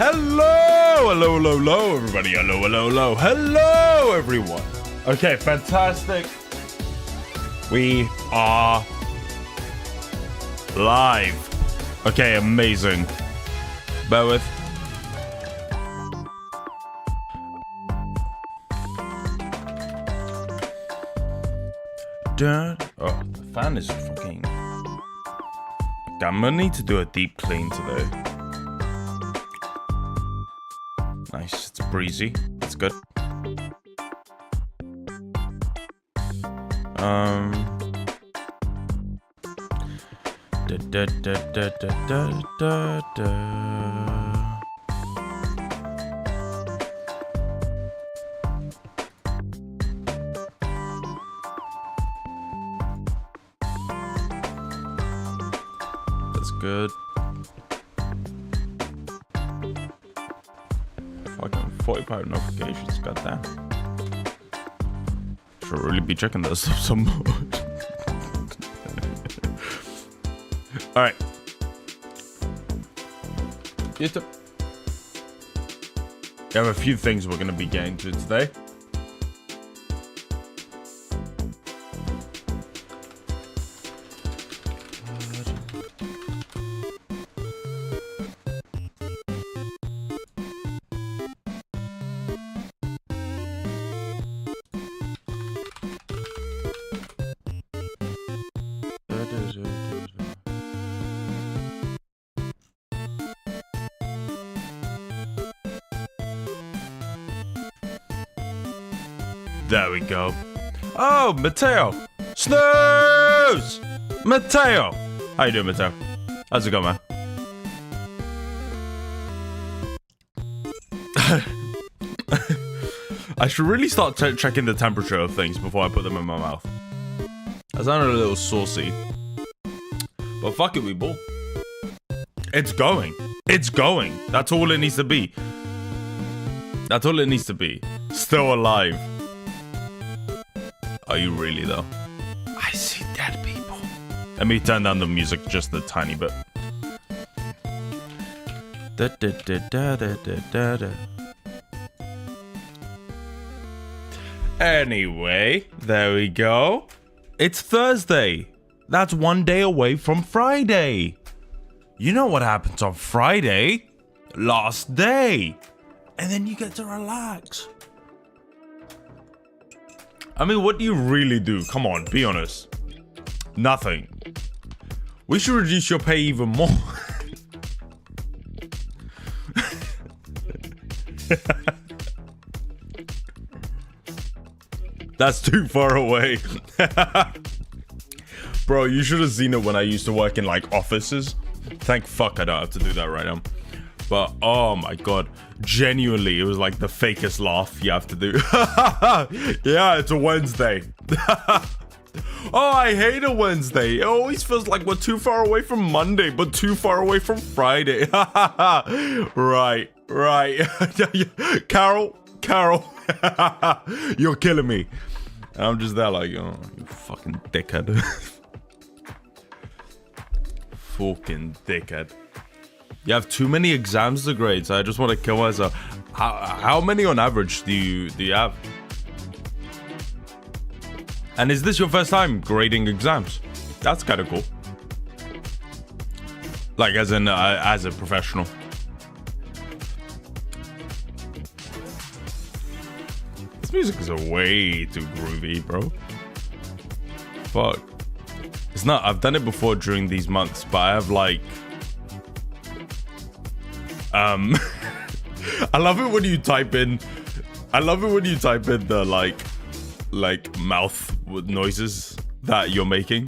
Hello, hello, hello, hello, everybody. Hello, hello, hello, hello, everyone. Okay, fantastic. We are live. Okay, amazing. Bear with. Oh, the fan is fucking... I'm gonna need to do a deep clean today. Nice, it's breezy. It's good. That's good. Fucking 45 notifications, goddamn. Should really be checking that stuff some more. Alright. You have a few things we're gonna be getting to today. There we go. Oh, Mateo! Snooze! Mateo! How you doing, Mateo? How's it going, man? I should really start checking the temperature of things before I put them in my mouth. That sounded a little saucy. But fuck it, we ball. It's going. It's going. That's all it needs to be. That's all it needs to be. Still alive. Are you really, though? I see dead people. Let me turn down the music just a tiny bit. Anyway, there we go. It's Thursday. That's one day away from Friday. You know what happens on Friday? Last day. And then you get to relax. I mean, what do you really do? Come on, be honest. Nothing. We should reduce your pay even more. That's too far away. Bro, you should have seen it when I used to work in like offices. Thank fuck I don't have to do that right now. But oh my god, genuinely, it was like the fakest laugh you have to do. Yeah, it's a Wednesday. Oh, I hate a Wednesday. It always feels like we're too far away from Monday, but too far away from Friday. Right. Carol, you're killing me. And I'm just there like, oh, you fucking dickhead. Fucking dickhead. You have too many exams to grade, so I just want to kill myself. How many on average do you have? And is this your first time grading exams? That's kind of cool. Like as a professional. This music is way too groovy, bro. Fuck. It's not. I've done it before during these months, but I have like. I love it when you type in. I love it when you type in the like mouth noises that you're making.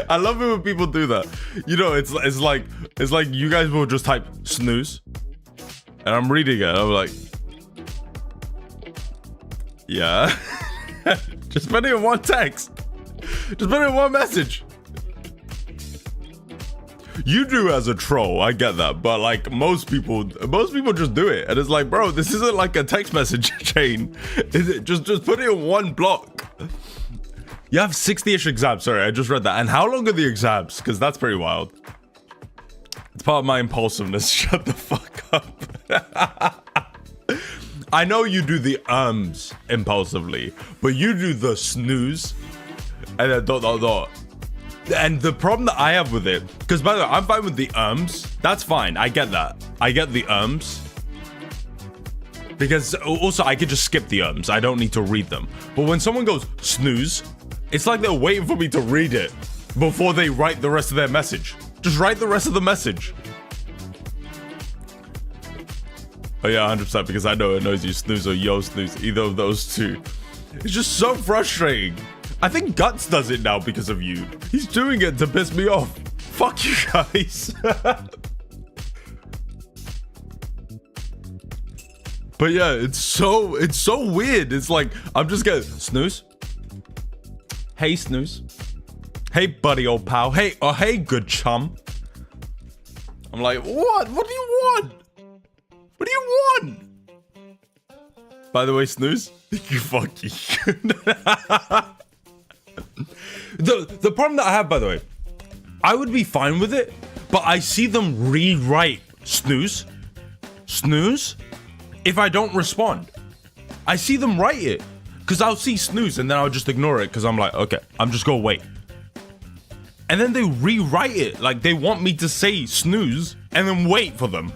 I love it when people do that. You know, it's like you guys will just type snooze, and I'm reading it. And I'm like, yeah. Just put it in one text. Just put it in one message. You do as a troll, I get that, but like most people just do it, and it's like, bro, this isn't like a text message chain. Is it? Just put it in one block. You have 60-ish exams. Sorry, I just read that. And how long are the exams? Because that's pretty wild. It's part of my impulsiveness. Shut the fuck up. I know you do the impulsively, but you do the snooze and then dot. And the problem that I have with it, because by the way, I'm fine with the That's fine. I get that. I get the because also I could just skip the I don't need to read them. But when someone goes snooze, it's like they're waiting for me to read it before they write the rest of their message. Just write the rest of the message. Oh yeah, 100%, because I know it knows you snooze or yo snooze, either of those two. It's just so frustrating. I think Guts does it now because of you. He's doing it to piss me off. Fuck you guys. But yeah, it's so weird. It's like, I'm just getting snooze. Hey, snooze. Hey, buddy, old pal. Hey, hey, good chum. I'm like, what? What do you want? What do you want? By the way, snooze, you fuck you. The problem that I have, by the way, I would be fine with it, but I see them rewrite snooze if I don't respond. I see them write it because I'll see snooze and then I'll just ignore it because I'm like, okay, I'm just gonna wait. And then they rewrite it like they want me to say snooze and then wait for them.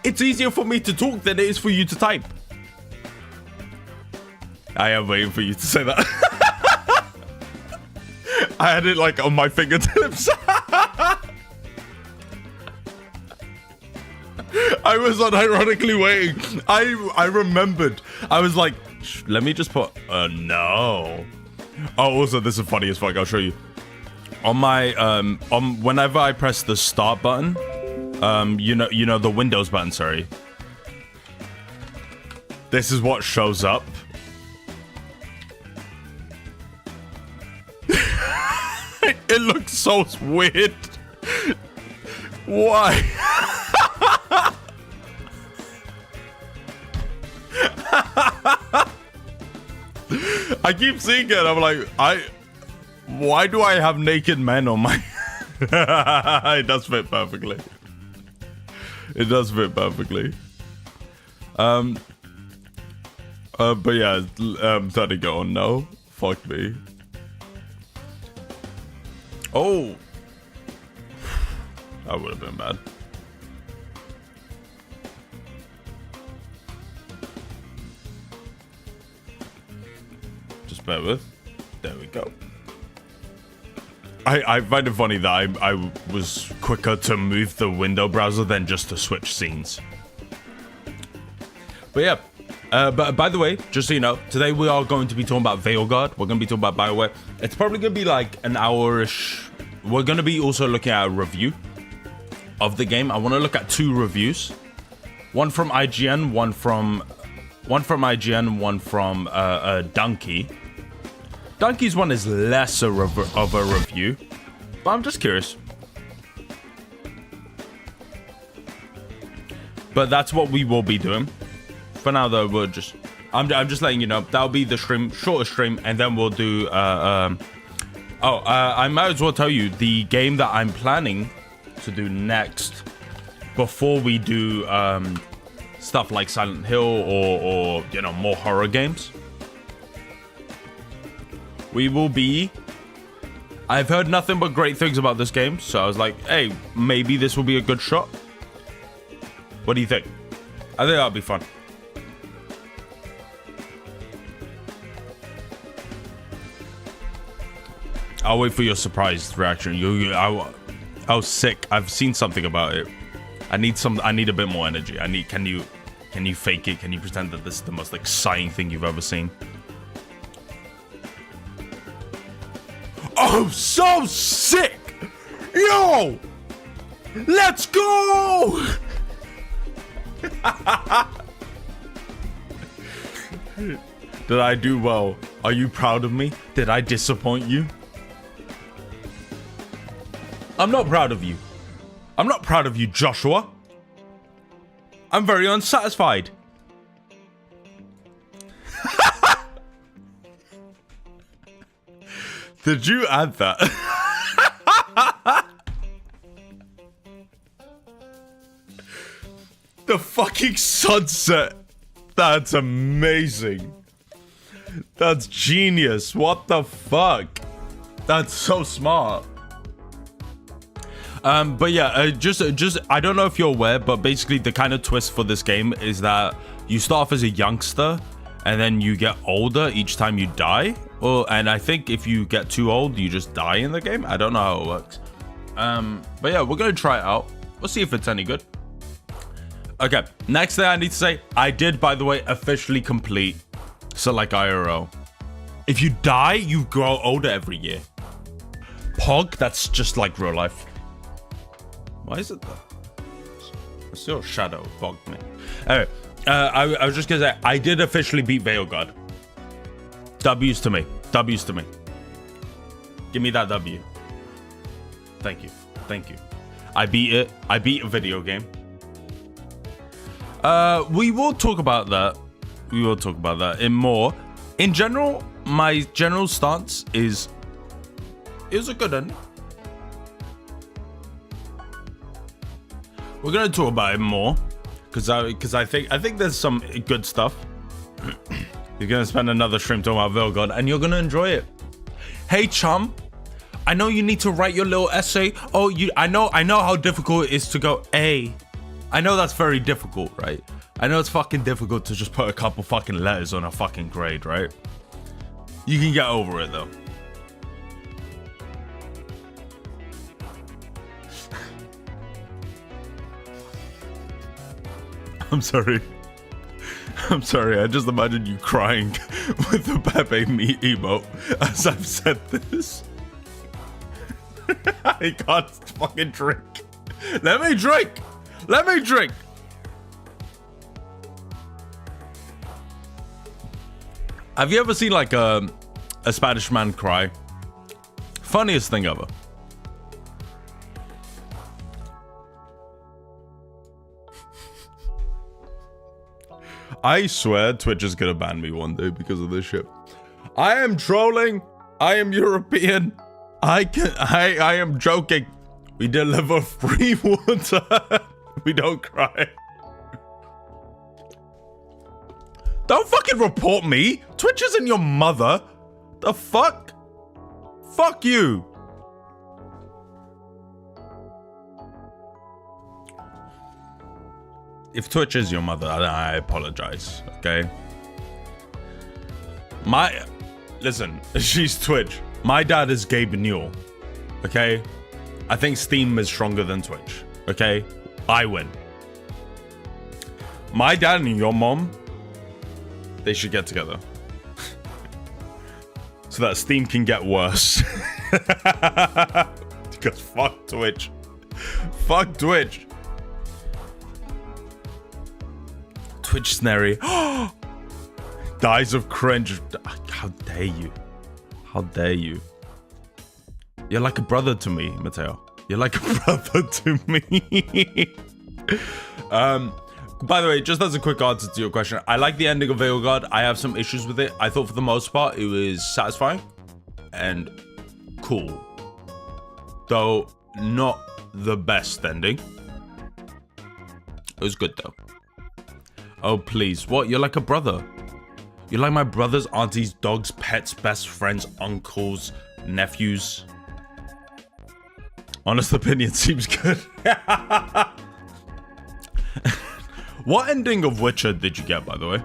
It's easier for me to talk than it is for you to type. I am waiting for you to say that. I had it like on my fingertips. I was unironically waiting. I remembered. I was like, let me just put no. Oh, also this is funny as fuck. I'll show you. On my whenever I press the start button, you know the Windows button, sorry. This is what shows up. It looks so weird. Why? I keep seeing it. I'm like, why do I have naked men on my... It does fit perfectly. It does fit perfectly. But yeah, starting to go on. No, fuck me. Oh, that would have been bad. Just bear with. There we go. I find it funny that I was quicker to move the window browser than just to switch scenes. But yeah, but by the way, just so you know, today we are going to be talking about Veilguard. We're going to be talking about bioware. It's probably going to be like an hour-ish. We're going to be also looking at a review of the game. I want to look at 2 reviews. One from IGN, one from Donkey. Donkey's one is less of a review, but I'm just curious. But that's what we will be doing. For now, though, I'm just letting you know that'll be the stream, shorter stream, and then we'll do. I might as well tell you the game that I'm planning to do next, before we do stuff like Silent Hill or more horror games. We will be... I've heard nothing but great things about this game, so I was like, hey, maybe this will be a good shot. What do you think? I think that'll be fun. I'll wait for your surprise reaction. I was sick. I've seen something about it. I need a bit more energy. Can you fake it? Can you pretend that this is the most exciting thing you've ever seen? Oh, so sick! Yo! Let's go! Did I do well? Are you proud of me? Did I disappoint you? I'm not proud of you. I'm not proud of you, Joshua. I'm very unsatisfied. Did you add that? The fucking sunset. That's amazing. That's genius. What the fuck? That's so smart. But yeah, just I don't know if you're aware, but basically the kind of twist for this game is that you start off as a youngster and then you get older each time you die. And I think if you get too old, you just die in the game. I don't know how it works. But yeah, we're gonna try it out. We'll see if it's any good. Okay, next thing I need to say, I did, by the way, officially complete Select IRL. If you die, you grow older every year. Pog, that's just like real life. Why is it that? It's your shadow bogged me. Anyway, I was just gonna say, I did officially beat Veilguard. W's to me. W's to me. Give me that W. Thank you. Thank you. I beat it. I beat a video game. We will talk about that. We will talk about that in more. In general, my general stance is it was a good ending. We're gonna talk about it more because I think there's some good stuff. You're gonna spend another stream talking about Veilguard and you're gonna enjoy it. Hey chum, I know you need to write your little essay. Oh, I know how difficult it is to go A. I know that's very difficult, right? I know it's fucking difficult to just put a couple fucking letters on a fucking grade, right? You can get over it though. I'm sorry. I'm sorry, I just imagine you crying with the Pepe me emote as I've said this. I can't fucking drink. Let me drink! Let me drink! Have you ever seen like a Spanish man cry? Funniest thing ever. I swear Twitch is gonna ban me one day because of this shit. I am trolling. I am European. I am joking. We deliver free water. We don't cry. Don't fucking report me. Twitch isn't your mother. The fuck? Fuck you. If Twitch is your mother, I apologize, okay? Listen, she's Twitch. My dad is Gabe Newell, okay? I think Steam is stronger than Twitch, okay? I win. My dad and your mom, they should get together. So that Steam can get worse. Because fuck Twitch. Fuck Twitch. Twitch Snary. Dies of cringe. How dare you? How dare you? You're like a brother to me, Mateo. You're like a brother to me. By the way, just as a quick answer to your question, I like the ending of Veilguard. I have some issues with it. I thought for the most part it was satisfying and cool. Though not the best ending. It was good though. Oh, please. What? You're like a brother. You're like my brothers, aunties, dogs, pets, best friends, uncles, nephews. Honest opinion seems good. What ending of Witcher did you get, by the way?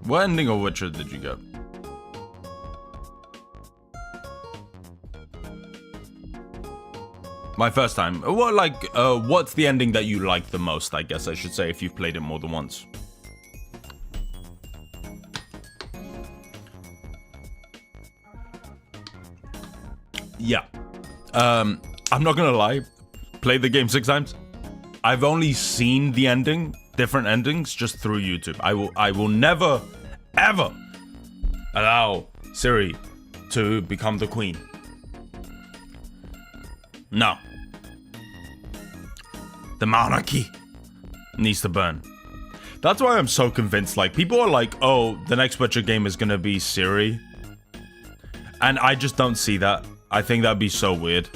What ending of Witcher did you get? My first time. What's the ending that you like the most, I guess I should say, if you've played it more than once? Yeah. I'm not gonna lie. Played the game 6 times. I've only seen the ending, different endings, just through YouTube. I will never, ever allow Siri to become the queen. No. The monarchy needs to burn. That's why I'm so convinced. Like, people are like, oh, the next Witcher game is gonna be Ciri. And I just don't see that. I think that'd be so weird.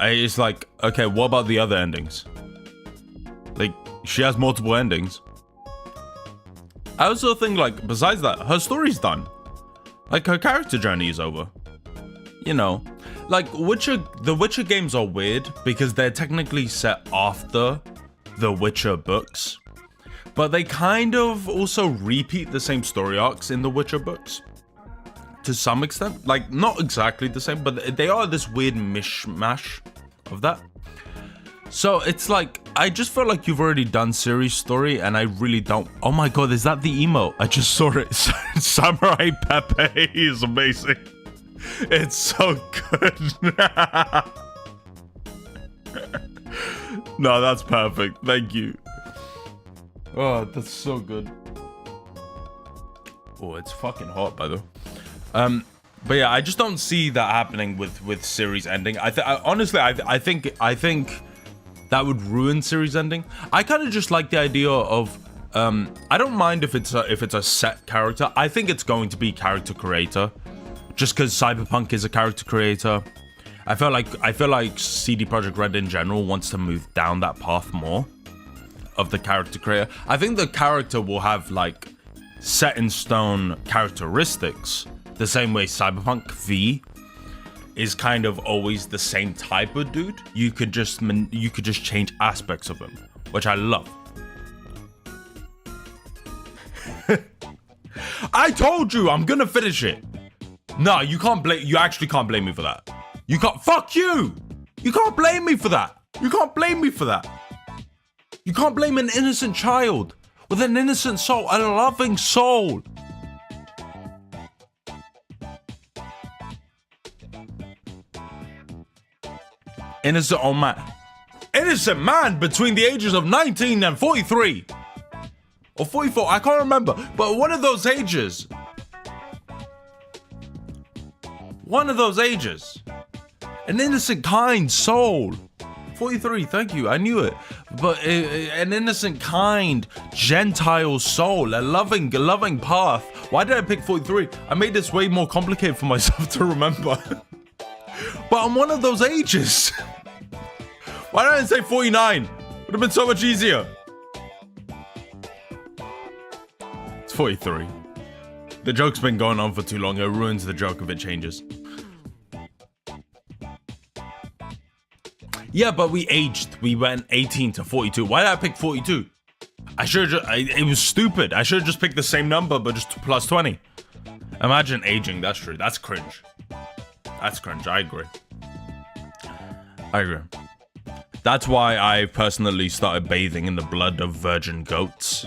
It's like, okay, what about the other endings? Like, she has multiple endings. I also think, like, besides that, her story's done. Like, her character journey is over. You know, like, the Witcher games are weird because they're technically set after the Witcher books. But they kind of also repeat the same story arcs in the Witcher books. To some extent. Like, not exactly the same, but they are this weird mishmash of that. So it's like, I just feel like you've already done Ciri's story, and I really don't. Oh my god, is that the emote? I just saw it. Samurai Pepe is amazing. It's so good. No, that's perfect. Thank you. Oh, that's so good. Oh, it's fucking hot, by the way. But yeah, I just don't see that happening with Ciri's ending. Honestly, I think that would ruin Ciri's ending. I kind of just like the idea of I don't mind if it's a set character. I think it's going to be character creator, just because Cyberpunk is a character creator. I feel like CD Projekt Red in general wants to move down that path more of the character creator. I think the character will have like set in stone characteristics, the same way Cyberpunk V is kind of always the same type of dude. You could just change aspects of him, which I love. I told you I'm gonna finish it. No, you can't blame. You actually can't blame me for that. You can't. Fuck you. You can't blame me for that. You can't blame me for that. You can't blame an innocent child with an innocent soul, a loving soul. Innocent old man. Innocent man between the ages of 19 and 43. Or 44, I can't remember. But one of those ages. One of those ages. An innocent, kind soul. 43, thank you, I knew it. But an innocent, kind, Gentile soul. A loving path. Why did I pick 43? I made this way more complicated for myself to remember. But I'm one of those ages. Why didn't I say 49? Would have been so much easier. It's 43. The joke's been going on for too long. It ruins the joke if it changes. Yeah, but we aged. We went 18 to 42. Why did I pick 42? It was stupid. I should have just picked the same number, but just plus 20. Imagine aging. That's true. That's cringe. That's cringe. I agree. That's why I personally started bathing in the blood of virgin goats.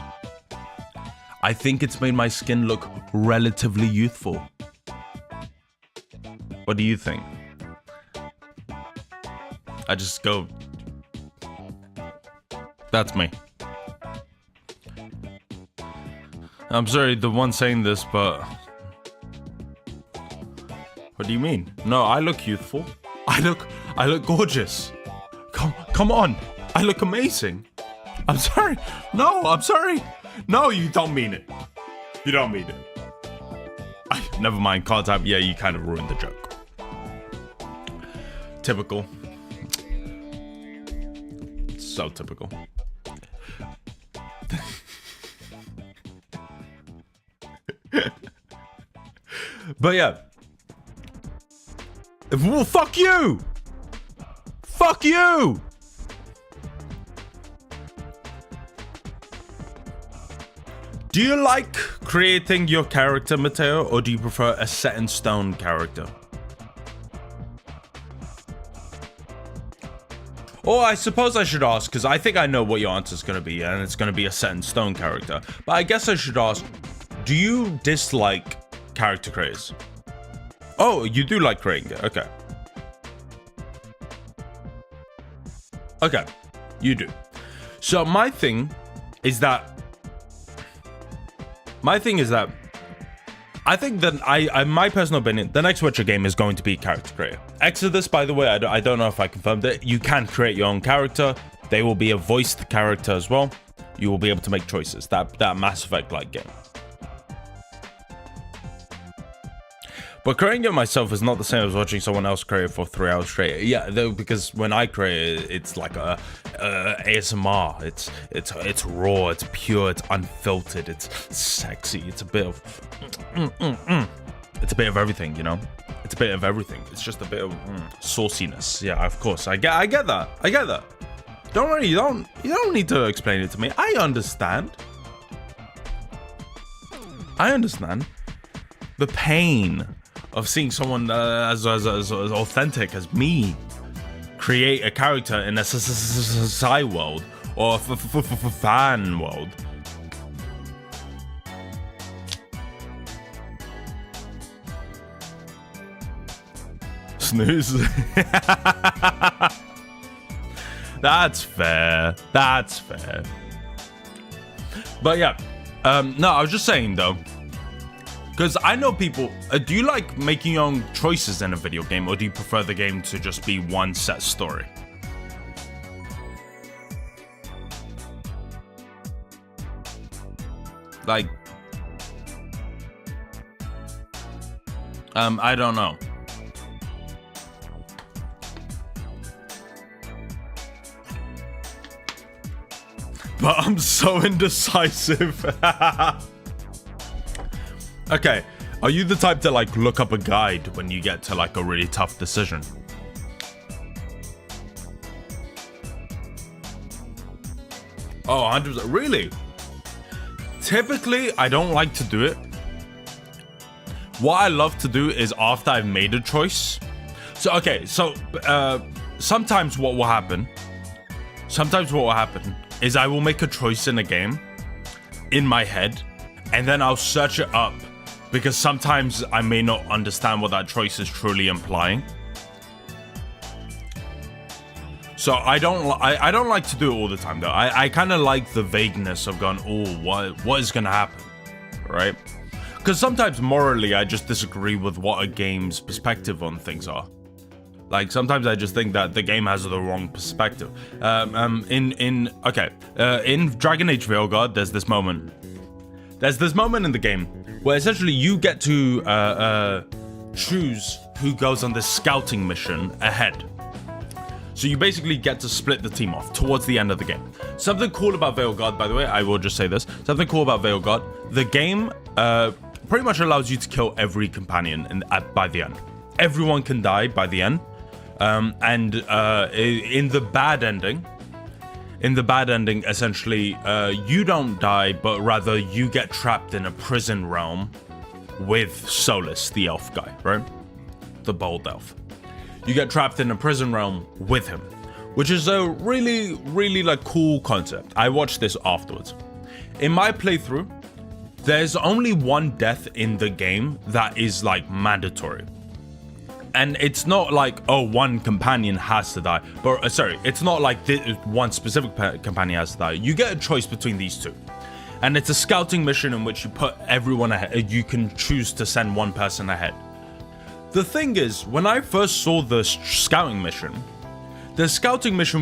I think it's made my skin look relatively youthful. What do you think? I just go... That's me. I'm sorry, the one saying this, but... What do you mean? No, I look youthful. I look gorgeous. Come on. I look amazing. I'm sorry. No, I'm sorry. No, you don't mean it. You don't mean it. Never mind. Can't type. Yeah, you kind of ruined the joke. Typical. So typical. But yeah. Well, fuck you! Fuck you! Do you like creating your character, Mateo, or do you prefer a set-in-stone character? Or I suppose I should ask, because I think I know what your answer is going to be, and it's going to be a set-in-stone character. But I guess I should ask, do you dislike character creators? Oh, you do like creating it. Okay. Okay, you do. So my thing is that I think that my personal opinion, the next Witcher game is going to be character creator. Exodus, by the way, I don't know if I confirmed it. You can create your own character. They will be a voiced character as well. you will be able to make choices. That Mass Effect like game. But creating it myself is not the same as watching someone else create it for 3 hours straight. Yeah, though, because when I create it, it's like a ASMR. It's raw, it's pure, it's unfiltered, it's sexy. It's a bit of it's a bit of everything, you know. It's a bit of everything. It's just a bit of sauciness. Yeah, of course. I get that. I get that. Don't worry. You don't need to explain it to me. I understand. I understand the pain of seeing someone as authentic as me create a character in a sci world or a fan world. Snooze. That's fair. That's fair. But yeah, no, I was just saying though. Because I know people, do you like making your own choices in a video game, or do you prefer the game to just be one set story? Like, I don't know. But I'm so indecisive. Okay, are you the type to like look up a guide when you get to like a really tough decision? Oh, 100%. Really? Typically, I don't like to do it. What I love to do is after I've made a choice. So, okay, so sometimes what will happen is I will make a choice in a game in my head, and then I'll search it up. Because sometimes I may not understand what that choice is truly implying. So I don't like to do it all the time though. I kind of like the vagueness of going, oh, what is gonna happen, right? Because sometimes morally I just disagree with what a game's perspective on things are. Like sometimes I just think that the game has the wrong perspective. In Dragon Age Veilguard, there's this moment in the game where essentially you get to choose who goes on this scouting mission ahead. So you basically get to split the team off towards the end of the game. Something cool about Veilguard, by the way, I will just say this. Something cool about Veilguard, the game pretty much allows you to kill every companion by the end. Everyone can die by the end. In the bad ending, essentially, you don't die, but rather you get trapped in a prison realm with Solus, the elf guy, right? The bold elf. You get trapped in a prison realm with him, which is a really, really like cool concept. I watched this afterwards. In my playthrough, there's only one death in the game that is like mandatory. And it's not like, oh, one companion has to die. But it's not like one specific companion has to die. You get a choice between these two. And it's a scouting mission in which you put everyone ahead. You can choose to send one person ahead. The thing is, when I first saw the scouting mission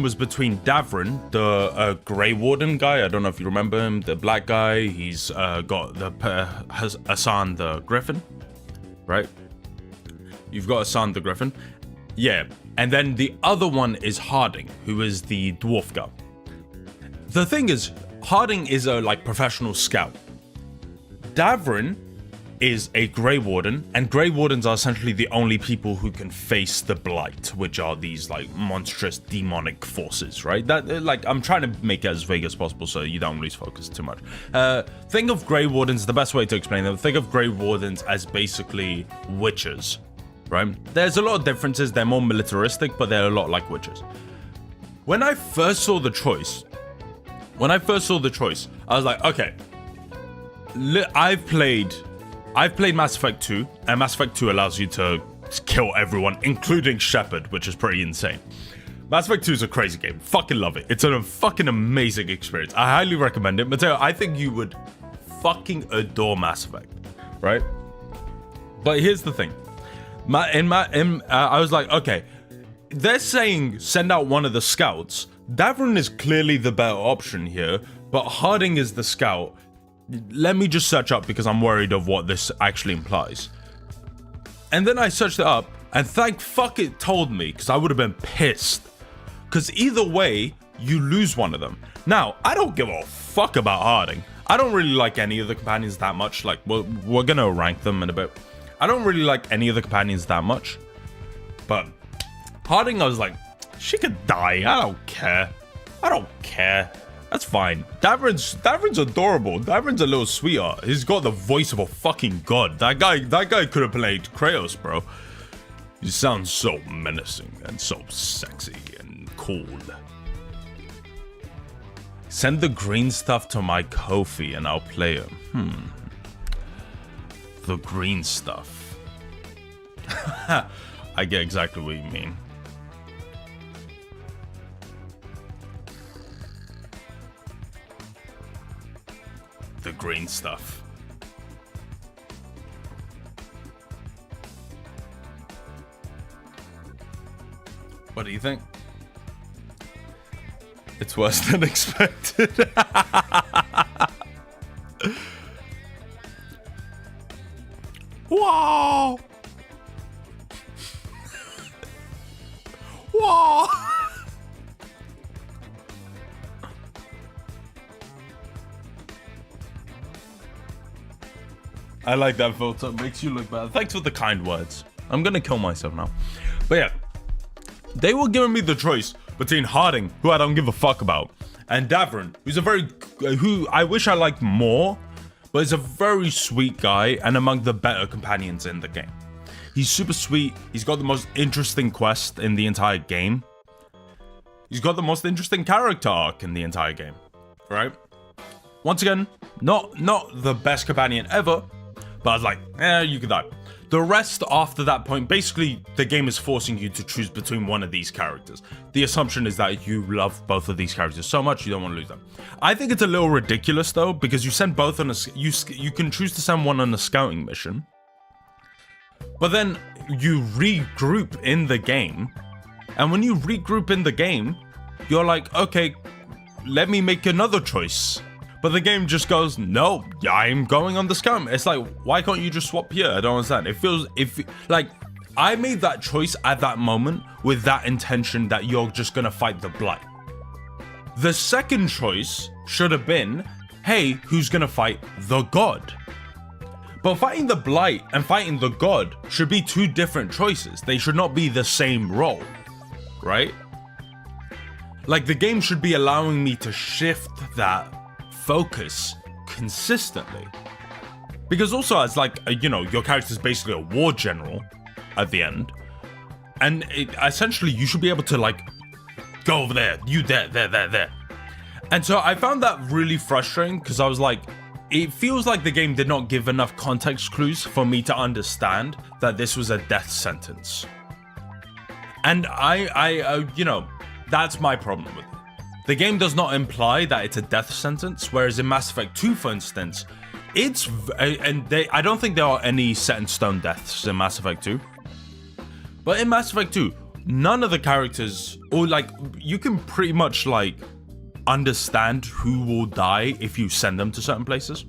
was between Davrin, the Grey Warden guy. I don't know if you remember him, the black guy. He's got the Hassan the Griffin, right? You've got Hassan the Griffin. Yeah. And then the other one is Harding, who is the dwarf guy. The thing is, Harding is a like professional scout. Davrin is a Grey Warden, and Grey Wardens are essentially the only people who can face the Blight, which are these like monstrous demonic forces, right? That like I'm trying to make it as vague as possible so you don't lose focus too much. Think of Grey Wardens, the best way to explain them, think of Grey Wardens as basically witches. Right? There's a lot of differences. They're more militaristic, but they're a lot like witches. When I first saw the choice, I was like, okay, I've played Mass Effect 2, and Mass Effect 2 allows you to kill everyone, including Shepard, which is pretty insane. Mass Effect 2 is a crazy game. Fucking love it. It's a fucking amazing experience. I highly recommend it. Mateo, I think you would fucking adore Mass Effect, right? But here's the thing. I was like, okay, they're saying send out one of the scouts, Davron is clearly the better option here, but Harding is the scout. Let me just search up because I'm worried of what this actually implies. And then I searched it up, and thank fuck it told me, because I would have been pissed. Because either way, you lose one of them. Now, I don't give a fuck about Harding. I don't really like any of the companions that much. Like, we're gonna rank them in a bit. I don't really like any of the companions that much. But Harding, I was like, she could die. I don't care. I don't care. That's fine. Davron's adorable. Davron's a little sweetheart. He's got the voice of a fucking god. That guy could have played Kratos, bro. He sounds so menacing and so sexy and cool. Send the green stuff to my Ko-fi and I'll play him. The green stuff. I get exactly what you mean. The green stuff. What do you think? It's worse than expected. Whoa! Whoa! I like that filter. Makes you look better. Thanks for the kind words. I'm gonna kill myself now. But yeah, they were giving me the choice between Harding, who I don't give a fuck about, and Davron, who I wish I liked more, but is a very sweet guy and among the better companions in the game. He's super sweet. He's got the most interesting quest in the entire game. He's got the most interesting character arc in the entire game, right? Once again, not the best companion ever, but I was like, you could die. The rest after that point, basically, the game is forcing you to choose between one of these characters. The assumption is that you love both of these characters so much you don't want to lose them. I think it's a little ridiculous though, because you send both on you can choose to send one on a scouting mission, but then you regroup in the game, and when you regroup in the game, you're like, okay, let me make another choice. But the game just goes, no, I'm going on the scum. It's like, why can't you just swap here? I don't understand. It feels, like, I made that choice at that moment with that intention that you're just gonna fight the Blight. The second choice should have been, hey, who's gonna fight the God? But fighting the Blight and fighting the God should be two different choices. They should not be the same role, right? Like, the game should be allowing me to shift that focus consistently, because also as like your character is basically a war general at the end, and essentially you should be able to like go over there, you there, and so I found that really frustrating because I was like, it feels like the game did not give enough context clues for me to understand that this was a death sentence, and I that's my problem with it. The game does not imply that it's a death sentence, whereas in Mass Effect 2, for instance, I don't think there are any set in stone deaths in Mass Effect 2. But in Mass Effect 2, none of the characters, or like, you can pretty much like understand who will die if you send them to certain places.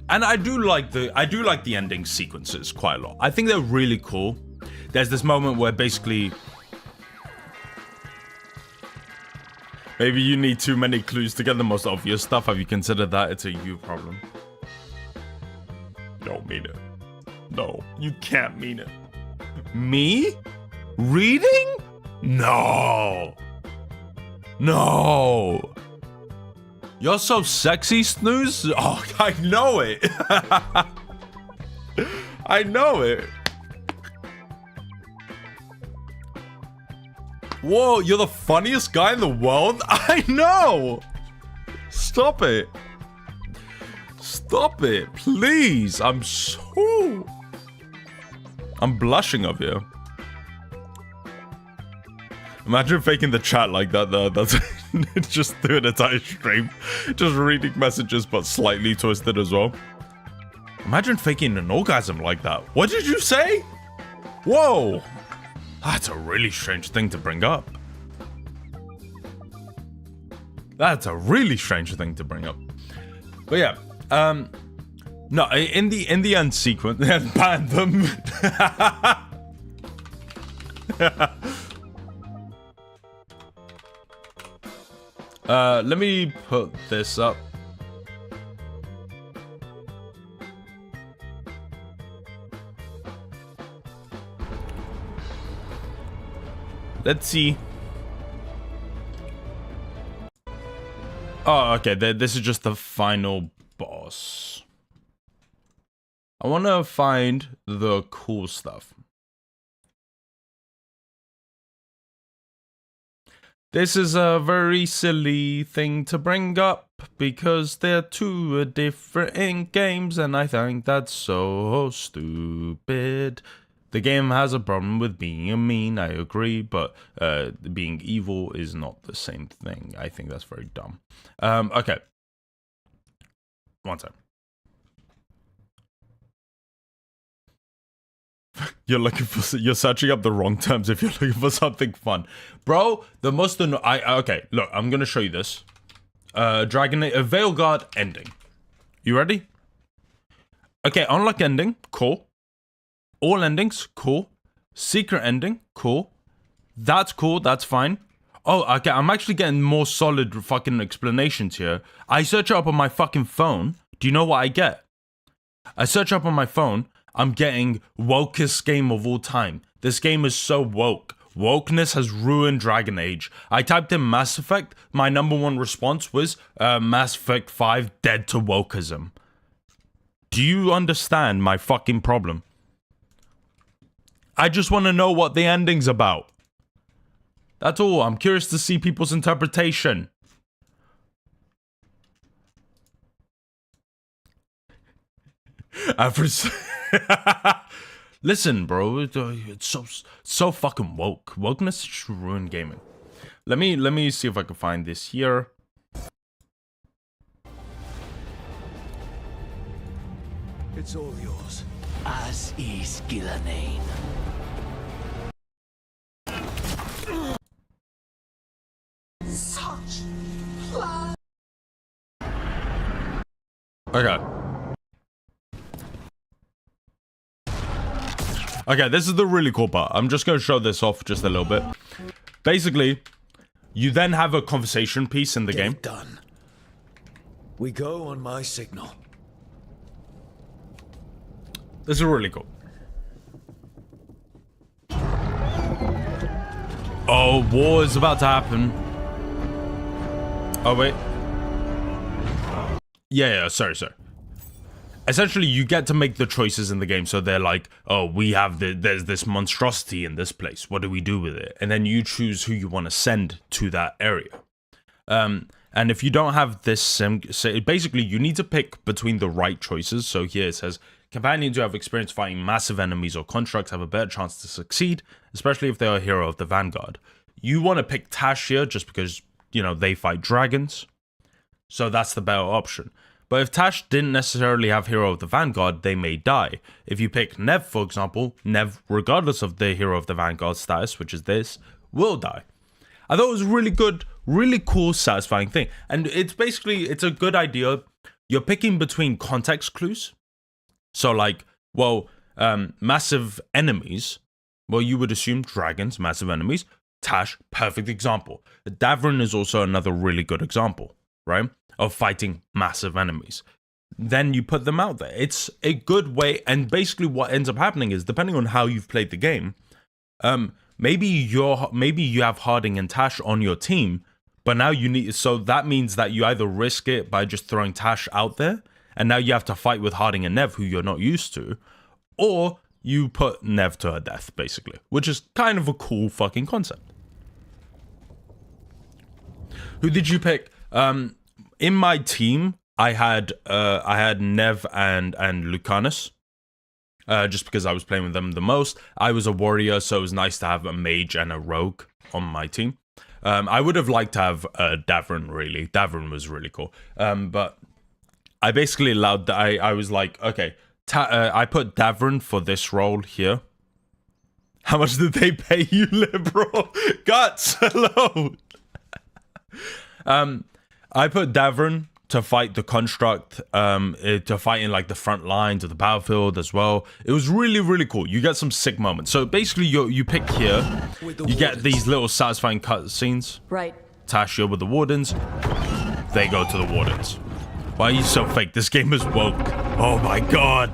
And I do like the ending sequences quite a lot. I think they're really cool. There's this moment where basically, maybe you need too many clues to get the most obvious stuff. Have you considered that? It's a you problem. Don't mean it. No, you can't mean it. Me? Reading? No. No. You're so sexy, Snooze. Oh, I know it. I know it. Whoa, you're the funniest guy in the world? I know! Stop it. Stop it, please. I'm blushing of you. Imagine faking the chat like that though. That's just through an entire stream. Just reading messages but slightly twisted as well. Imagine faking an orgasm like that. What did you say? Whoa! That's a really strange thing to bring up. That's a really strange thing to bring up. But yeah, no, in the end sequence, ban them. Let me put this up. Let's see. Oh, okay. This is just the final boss. I want to find the cool stuff. This is a very silly thing to bring up because they're two different games, and I think that's so stupid. The game has a problem with being mean, I agree, but being evil is not the same thing. I think that's very dumb. Okay. One time. You're searching up the wrong terms if you're looking for something fun. Bro, the most okay, look, I'm gonna show you this. Veilguard ending. You ready? Okay, unlock ending, cool. All endings, cool. Secret ending, cool. That's cool, that's fine. Oh, okay, I'm actually getting more solid fucking explanations here. I search up on my fucking phone. Do you know what I get? I search up on my phone. I'm getting wokest game of all time. This game is so woke. Wokeness has ruined Dragon Age. I typed in Mass Effect. My #1 response was Mass Effect 5 dead to wokeism. Do you understand my fucking problem? I just want to know what the ending's about. That's all. I'm curious to see people's interpretation. Listen, bro. It's so fucking woke. Wokeness should ruin gaming. Let me see if I can find this here. It's all yours. As is Gillanane. Such plan. Okay. Okay, this is the really cool part. I'm just going to show this off just a little bit. Basically, you then have a conversation piece in the game. Done. We go on my signal. This is really cool. Oh, war is about to happen. Oh, wait. Yeah, sorry. Essentially, you get to make the choices in the game. So they're like, oh, there's this monstrosity in this place. What do we do with it? And then you choose who you want to send to that area. And if you don't have this, so basically, you need to pick between the right choices. So here it says, companions who have experience fighting massive enemies or constructs have a better chance to succeed, especially if they are a hero of the Vanguard. You want to pick Tash here just because, you know, they fight dragons. So that's the better option. But if Tash didn't necessarily have Hero of the Vanguard, they may die. If you pick Nev, for example, Nev, regardless of the Hero of the Vanguard status, which is this, will die. I thought it was really good, really cool, satisfying thing. And it's basically, it's a good idea. You're picking between context clues. So like, well, massive enemies. Well, you would assume dragons, massive enemies. Tash, perfect example. Davrin is also another really good example, right? Of fighting massive enemies. Then you put them out there. It's a good way, and basically what ends up happening is, depending on how you've played the game, maybe you have Harding and Tash on your team, but now you need, so that means that you either risk it by just throwing Tash out there, and now you have to fight with Harding and Nev, who you're not used to, or you put Nev to her death, basically, which is kind of a cool fucking concept. Who did you pick? In my team, I had Nev and Lucanus, just because I was playing with them the most. I was a warrior, so it was nice to have a mage and a rogue on my team. I would have liked to have Davrin, really. Davrin was really cool. But I basically allowed that. I was like, okay, I put Davrin for this role here. How much did they pay you, liberal? Guts, hello. I put Davern to fight the construct, to fight in like the front lines of the battlefield as well. It was really, really cool. You get some sick moments. So basically you pick here, you get these little satisfying cutscenes. Right. Tash, you're with the wardens. They go to the wardens. Why are you so fake? This game is woke. Oh my god.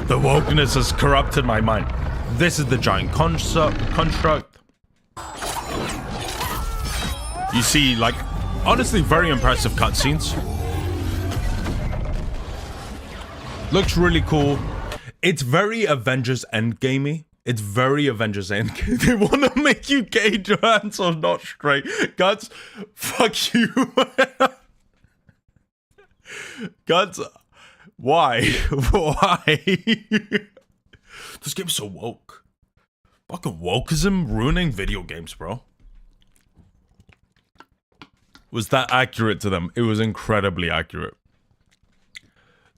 The wokeness has corrupted my mind. This is the giant construct. You see, like, honestly, very impressive cutscenes. Looks really cool. It's very Avengers Endgamey. It's very Avengers Endgame. They want to make you gay, your hands are not straight. Guts, fuck you. Guts, why? Why? This game's so woke. Fucking wokeism ruining video games, bro. Was that accurate to them? It was incredibly accurate.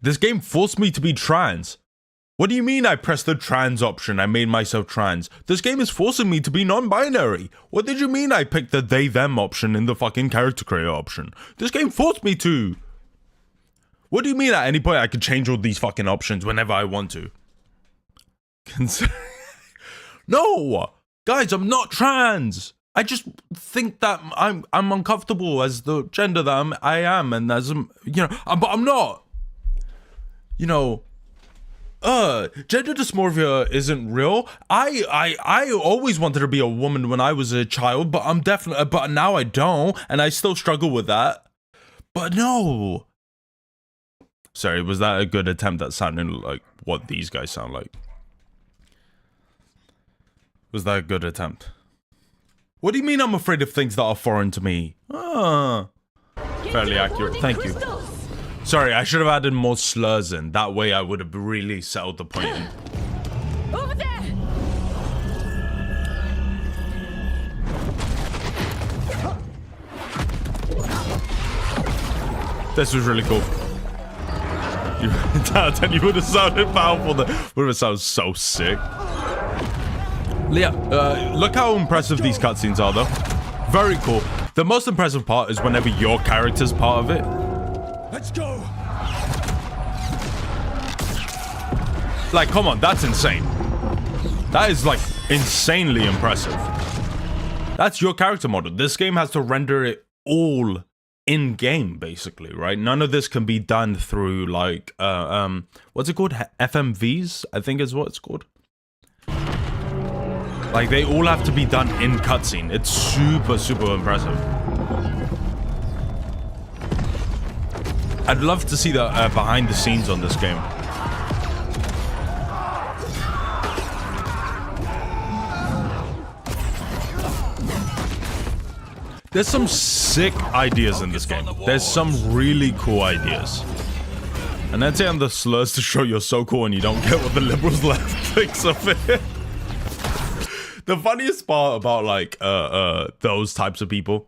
This game forced me to be trans. What do you mean I pressed the trans option? I made myself trans. This game is forcing me to be non-binary. What did you mean I picked the they-them option in the fucking character creator option? This game forced me to. What do you mean at any point I could change all these fucking options whenever I want to? No! Guys, I'm not trans! I just think that I'm uncomfortable as the gender that I am, and as but I'm not. Gender dysmorphia isn't real. I always wanted to be a woman when I was a child, but now I don't, and I still struggle with that. But no. Sorry, was that a good attempt at sounding like what these guys sound like? Was that a good attempt? What do you mean I'm afraid of things that are foreign to me? Fairly accurate. Thank you. Sorry, I should have added more slurs in. That way I would have really settled the point in. Over there. This was really cool. You would have sounded powerful. Would have sounded so sick. Yeah, look how impressive these cutscenes are, though. Very cool. The most impressive part is whenever your character's part of it. Let's go. Like, come on, that's insane. That is, like, insanely impressive. That's your character model. This game has to render it all in-game, basically, right? None of this can be done through, like, what's it called? FMVs, I think is what it's called. Like, they all have to be done in cutscene. It's super, super impressive. I'd love to see the behind the scenes on this game. There's some sick ideas in this game. There's some really cool ideas. And I'd say on the slurs to show you're so cool and you don't get what the liberals left thinks of it. The funniest part about, like, those types of people,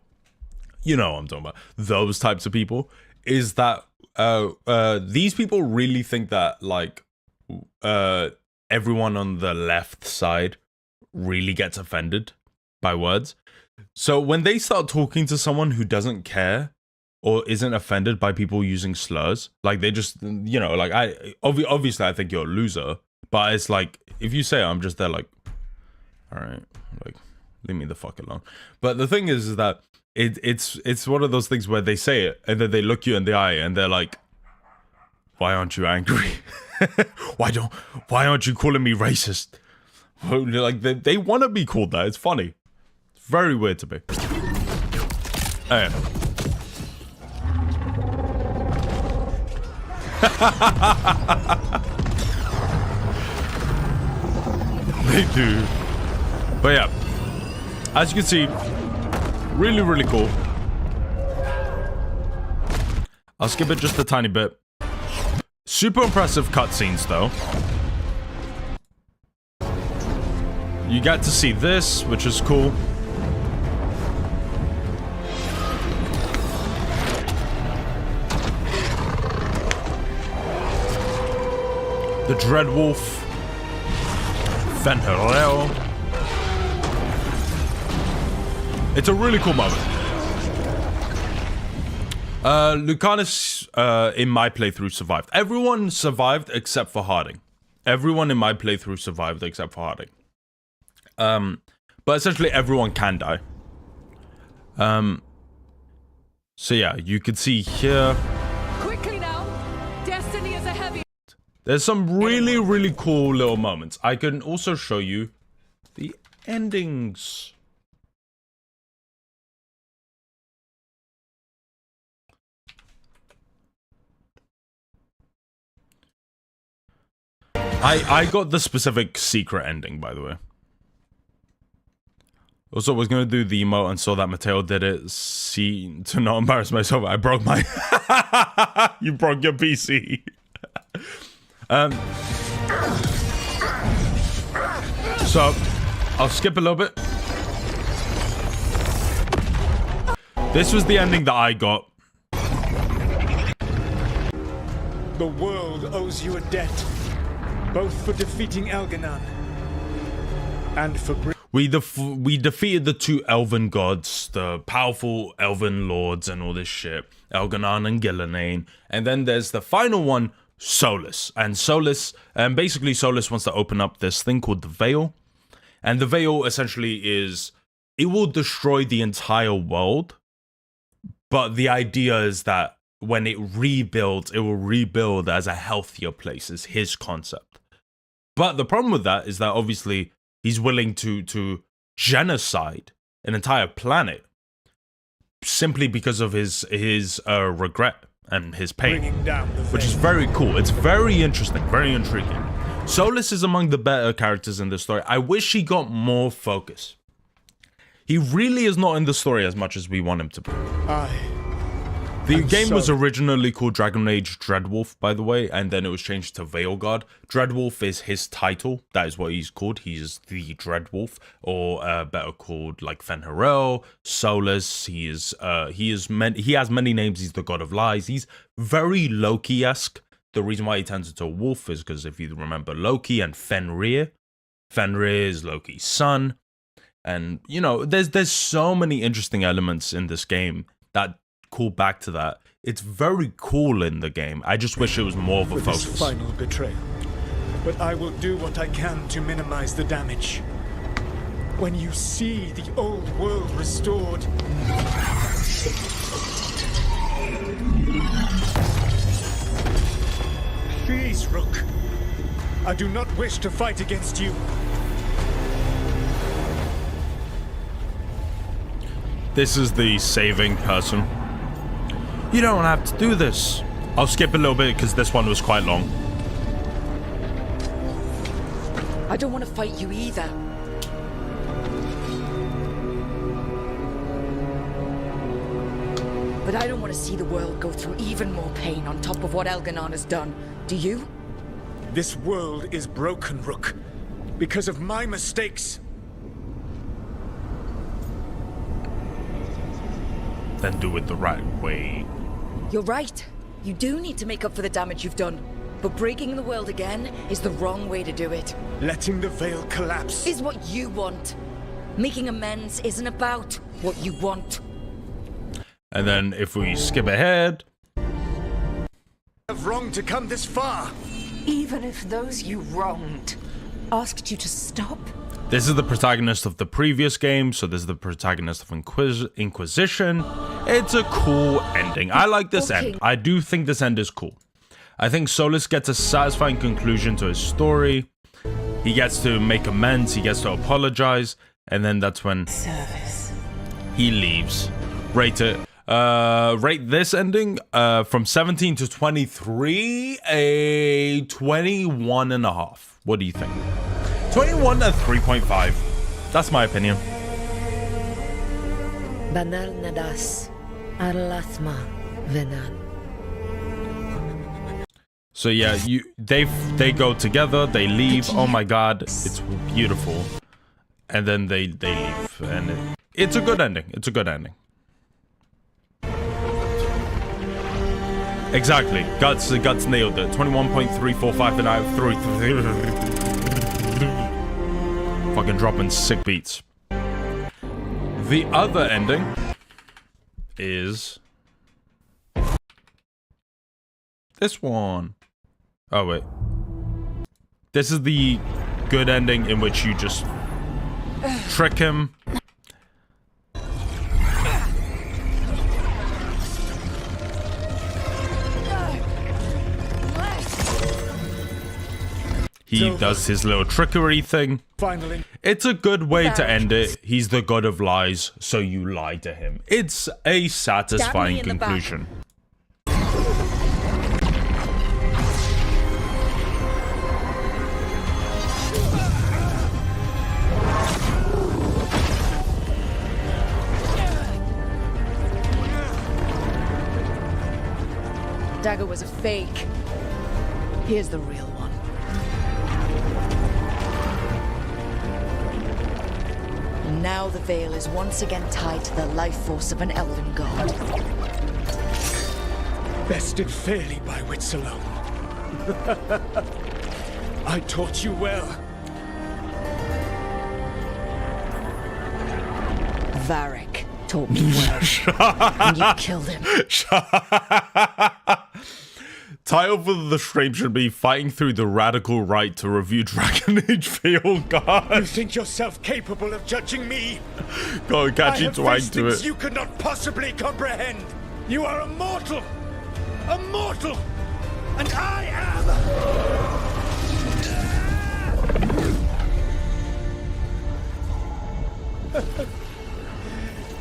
you know what I'm talking about, those types of people, is that these people really think that, like, everyone on the left side really gets offended by words. So when they start talking to someone who doesn't care or isn't offended by people using slurs, like, they just, like, obviously I think you're a loser, but it's like, if you say I'm just there, like, all right, like, leave me the fuck alone. But the thing is that it's one of those things where they say it and then they look you in the eye and they're like, why aren't you angry? why aren't you calling me racist? Like, they want to be called that. It's funny. It's very weird to me. Oh, yeah. They do. But yeah, as you can see, really, really cool. I'll skip it just a tiny bit. Super impressive cutscenes, though. You get to see this, which is cool. The Dreadwolf. Fenrirel. It's a really cool moment. Lucanus, in my playthrough, survived. Everyone survived except for Harding. Everyone in my playthrough survived except for Harding. But essentially everyone can die. So yeah, you can see here. Quickly now! Destiny is a heavy. There's some really, really cool little moments. I can also show you the endings. I got the specific secret ending, by the way. Also, I was gonna do the emote and saw that Mateo did it. See, to not embarrass myself, I broke my... You broke your PC. So, I'll skip a little bit. This was the ending that I got. The world owes you a debt, both for defeating Elganon and for we defeated the two elven gods, the powerful elven lords and all this shit, Elganon and Gillenane, and then there's the final one, Solus. And Solus, basically Solus wants to open up this thing called the Veil, and the Veil essentially is, it will destroy the entire world, but the idea is that when it rebuilds, it will rebuild as a healthier place, is his concept. But the problem with that is that obviously he's willing to genocide an entire planet simply because of his regret and his pain, which is very cool. It's very interesting, very intriguing. Solus is among the better characters in this story. I wish he got more focus. He really is not in the story as much as we want him to be. The game was originally called Dragon Age Dreadwolf, by the way, and then it was changed to Veilguard. Dreadwolf is his title. That is what he's called. He is the Dreadwolf, or better called like Fen'Harel, Solus. He has many names. He's the god of lies. He's very Loki-esque. The reason why he turns into a wolf is because if you remember Loki and Fenrir. Fenrir is Loki's son, and you know there's so many interesting elements in this game that call back to that. It's very cool in the game. I just wish it was more of a focus. This final betrayal, but I will do what I can to minimize the damage. When you see the old world restored, please, Rook. I do not wish to fight against you. This is the saving person. You don't have to do this. I'll skip a little bit because this one was quite long. I don't want to fight you either. But I don't want to see the world go through even more pain on top of what Elganon has done. Do you? This world is broken, Rook, because of my mistakes. Then do it the right way. You're right. You do need to make up for the damage you've done. But breaking the world again is the wrong way to do it. Letting the veil collapse Is what you want. Making amends isn't about what you want. And then if we skip ahead, have wronged to come this far. Even if those you wronged asked you to stop? this is the protagonist of the previous game, so this is the protagonist of Inquisition. It's a cool ending. I like this end. I do think this end is cool. I think Solus gets a satisfying conclusion to his story. He gets to make amends, he gets to apologize, and then that's when he leaves. Rate it. Rate this ending from 17 to 23, a 21.5. What do you think? 21 at 3.5. That's my opinion. Banal nadas, arlathma venan. So yeah, they go together, they leave. Oh my god, it's beautiful. And then they leave, and it's a good ending. It's a good ending. Exactly. Guts nailed it. 21.345 and I threw fucking dropping sick beats. The other ending is This one. Oh, wait. This is the good ending in which you just trick him. He does his little trickery thing. Finally. It's a good way to end it. He's the god of lies, so you lie to him. It's a satisfying conclusion. Dagger was a fake. Here's the real one. And now the veil is once again tied to the life force of an elven god. Bested fairly by wits alone. I taught you well. Varric taught me well. And you killed him. Title for the stream should be Fighting Through the Radical Right to Review Dragon Age Veilguard. You think yourself capable of judging me? Go on, catch you twang to it. You could not possibly comprehend. You are immortal. Immortal. And I am...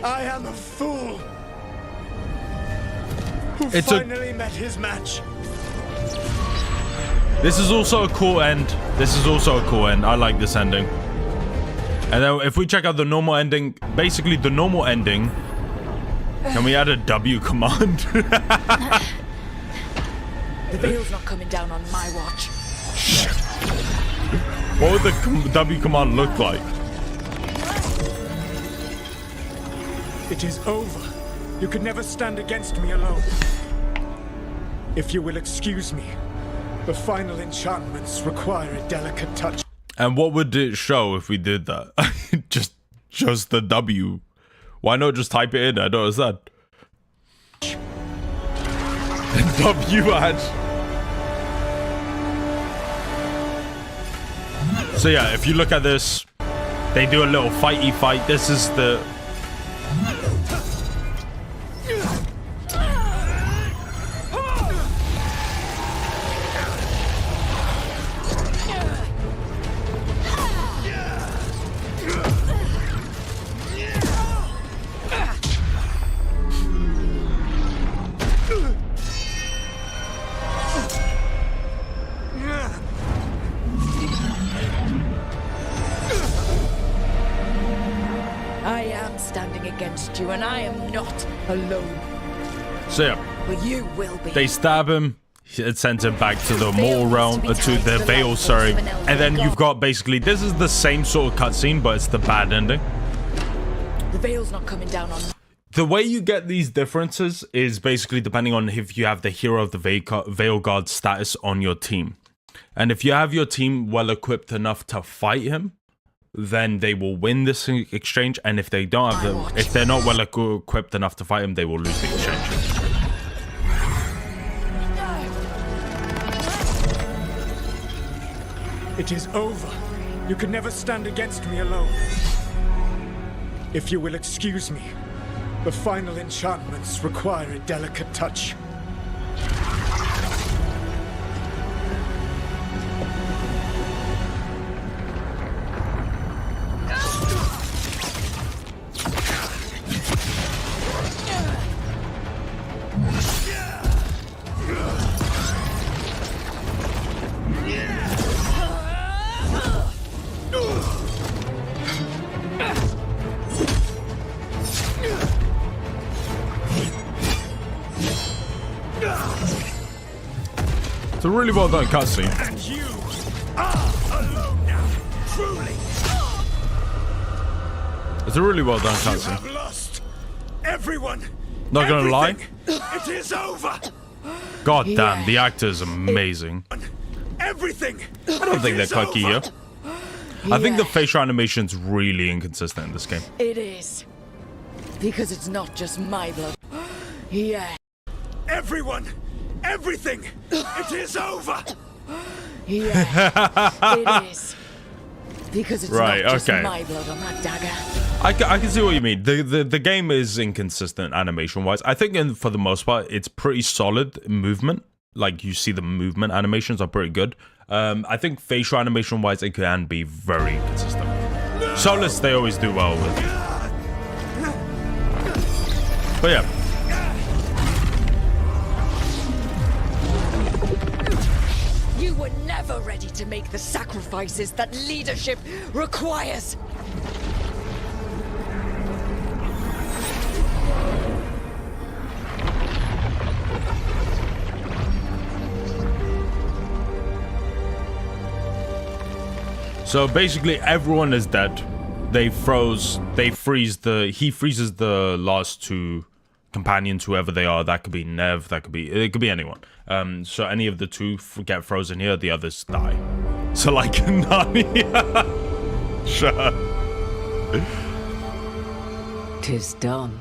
I am a fool. Who finally met his match. This is also a cool end. This is also a cool end. I like this ending. And then if we check out the normal ending, basically the normal ending, can we add a W command? The veil's not coming down on my watch. What would the W command look like? It is over. You could never stand against me alone. If you will excuse me, the final enchantments require a delicate touch. And what would it show if we did that? just the W. Why not just type it in? I don't understand. W add. So yeah, if you look at this, they do a little fighty fight. This is the... You and I am not alone. So yeah, but you will be. They stab him. It's sent him back to the mortal realm, to the veil, sorry. And then you've got basically, this is the same sort of cutscene, but it's the bad ending. The veil's not coming down on. The way you get these differences is basically depending on if you have the hero of the Veilguard status on your team. And if you have your team well equipped enough to fight him, then they will win this exchange, and if they don't have them, if they're not well equipped enough to fight him, they will lose the exchange. It is over. You can never stand against me alone. If you will excuse me, the final enchantments require a delicate touch. It's a really well done cutscene. And you are alone now, truly. It's a really well done cutscene. You have lost everyone. Not gonna lie. It is over. God damn, the actor is amazing. Everything. I don't think they're quite key here. I think the facial animation's really inconsistent in this game. It is. Because it's not just my blood. Yeah. Everyone, everything! It is over! Yeah, it is. Because it's Right, not just okay. my blood on that dagger. I can see what you mean. The game is inconsistent animation wise. I think for the most part it's pretty solid movement. Like you see the movement animations are pretty good. I think facial animation wise it can be very consistent. Solus they always do well with. But yeah. You were never ready to make the sacrifices that leadership requires. So basically everyone is dead. He freezes the last two companions, whoever they are. That could be Nev, it could be anyone. So any of the two get frozen here, the others die. So like Narnia. Sure. 'Tis done.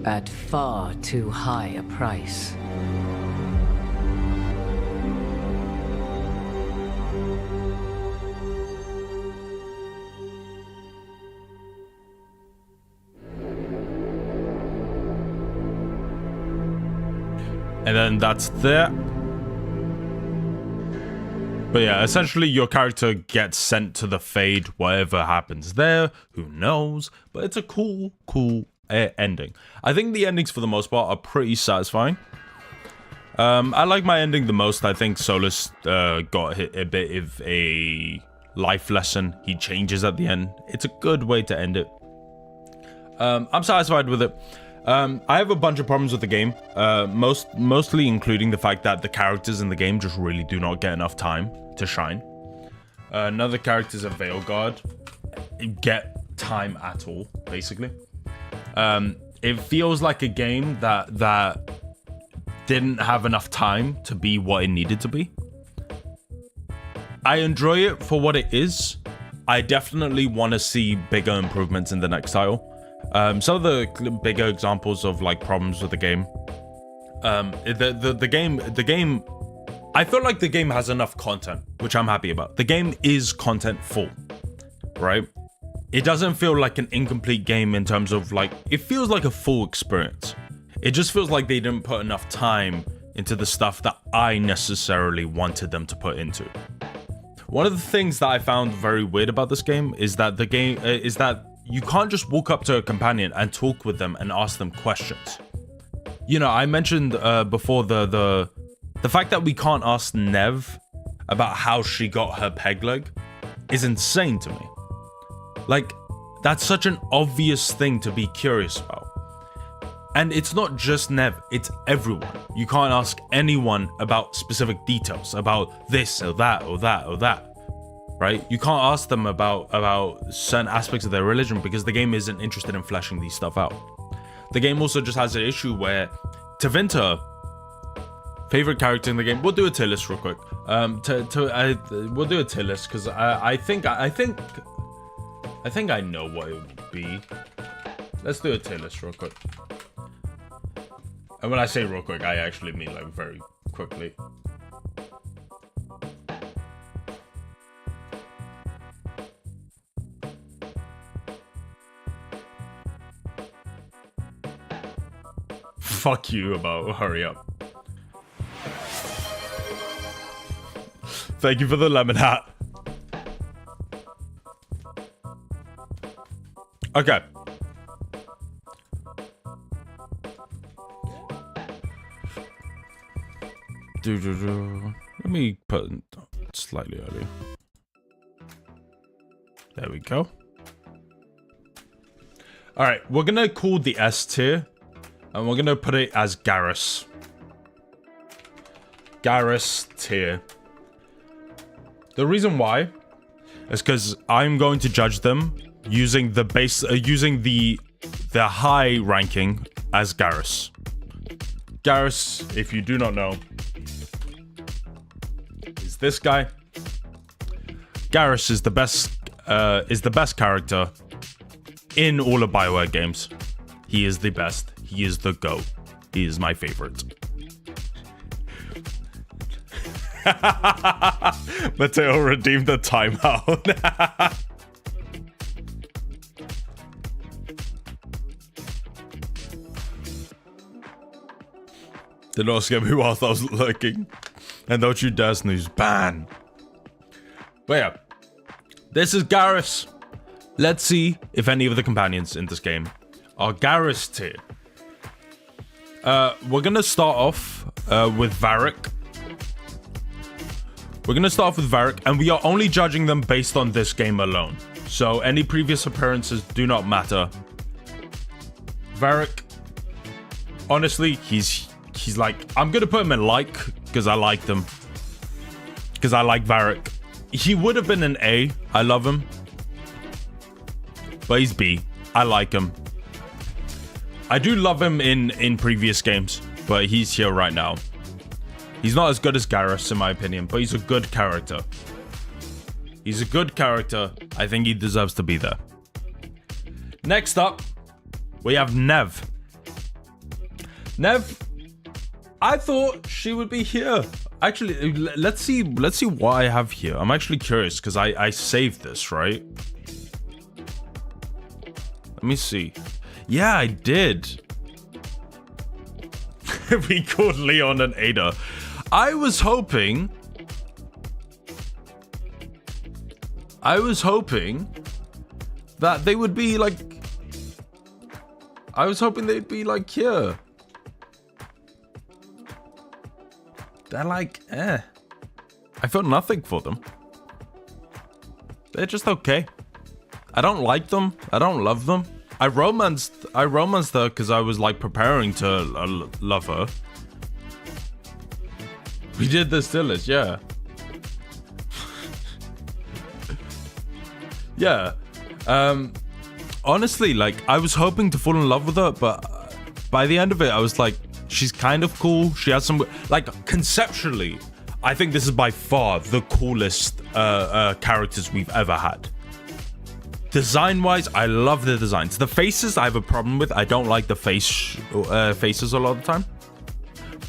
At far too high a price. And then that's there. But yeah, essentially your character gets sent to the Fade, whatever happens there, who knows. But it's a cool ending. I think the endings for the most part are pretty satisfying. I like my ending the most. I think Solus got hit a bit of a life lesson. He changes at the end. It's a good way to end it. I'm satisfied with it. I have a bunch of problems with the game, mostly including the fact that the characters in the game just really do not get enough time to shine. None of the characters at Veilguard get time at all, basically. It feels like a game that didn't have enough time to be what it needed to be. I enjoy it for what it is. I definitely want to see bigger improvements in the next title. Some of the bigger examples of like problems with the game. The game. I feel like the game has enough content, which I'm happy about. The game is content full, right? It doesn't feel like an incomplete game in terms of like, it feels like a full experience. It just feels like they didn't put enough time into the stuff that I necessarily wanted them to put into. One of the things that I found very weird about this game is that you can't just walk up to a companion and talk with them and ask them questions. You know, I mentioned before the fact that we can't ask Nev about how she got her peg leg is insane to me. Like, that's such an obvious thing to be curious about. And it's not just Nev, it's everyone. You can't ask anyone about specific details, about this or that or that or that. Right? You can't ask them about certain aspects of their religion because the game isn't interested in fleshing these stuff out. The game also just has an issue where Tevinter, favorite character in the game, we'll do a tier list real quick. We'll do a tier list because I think I know what it would be. Let's do a tier list real quick. And when I say real quick, I actually mean like very quickly. Fuck you about hurry up. Thank you for the lemon hat. Okay. Let me put it slightly earlier. There we go. Alright, we're gonna call the S tier. And we're gonna put it as Garrus. Garrus tier. The reason why is because I'm going to judge them using the base, using the high ranking as Garrus. Garrus, if you do not know, is this guy. Garrus is the best character in all of BioWare games. He is the best. He is the GOAT. He is my favorite. Mateo redeemed the timeout. Did not scare me whilst I was lurking. And don't you dare snooze. Ban. But yeah. This is Garrus. Let's see if any of the companions in this game are Garrus tier. We're gonna start off with Varric. We're gonna start off with Varric, and we are only judging them based on this game alone. So any previous appearances do not matter. Varric, honestly, he's like, I'm gonna put him in like, because I liked him. Because I like Varric. He would have been an A. I love him. But he's B. I like him. I do love him in previous games, but he's here right now. He's not as good as Garrus, in my opinion, but he's a good character. He's a good character. I think he deserves to be there. Next up, we have Nev. Nev, I thought she would be here. Actually, let's see what I have here. I'm actually curious because I saved this, right? Let me see. Yeah, I did. We called Leon and Ada. I was hoping that they would be like... I was hoping they'd be like here. They're like, I felt nothing for them. They're just okay. I don't like them. I don't love them. I romanced her because I was like preparing to love her. We did the stillest, yeah. Yeah. Honestly, like, I was hoping to fall in love with her, but by the end of it, I was like, she's kind of cool. She has some, like, conceptually, I think this is by far the coolest characters we've ever had. Design-wise, I love the designs. The faces, I have a problem with. I don't like the faces a lot of the time.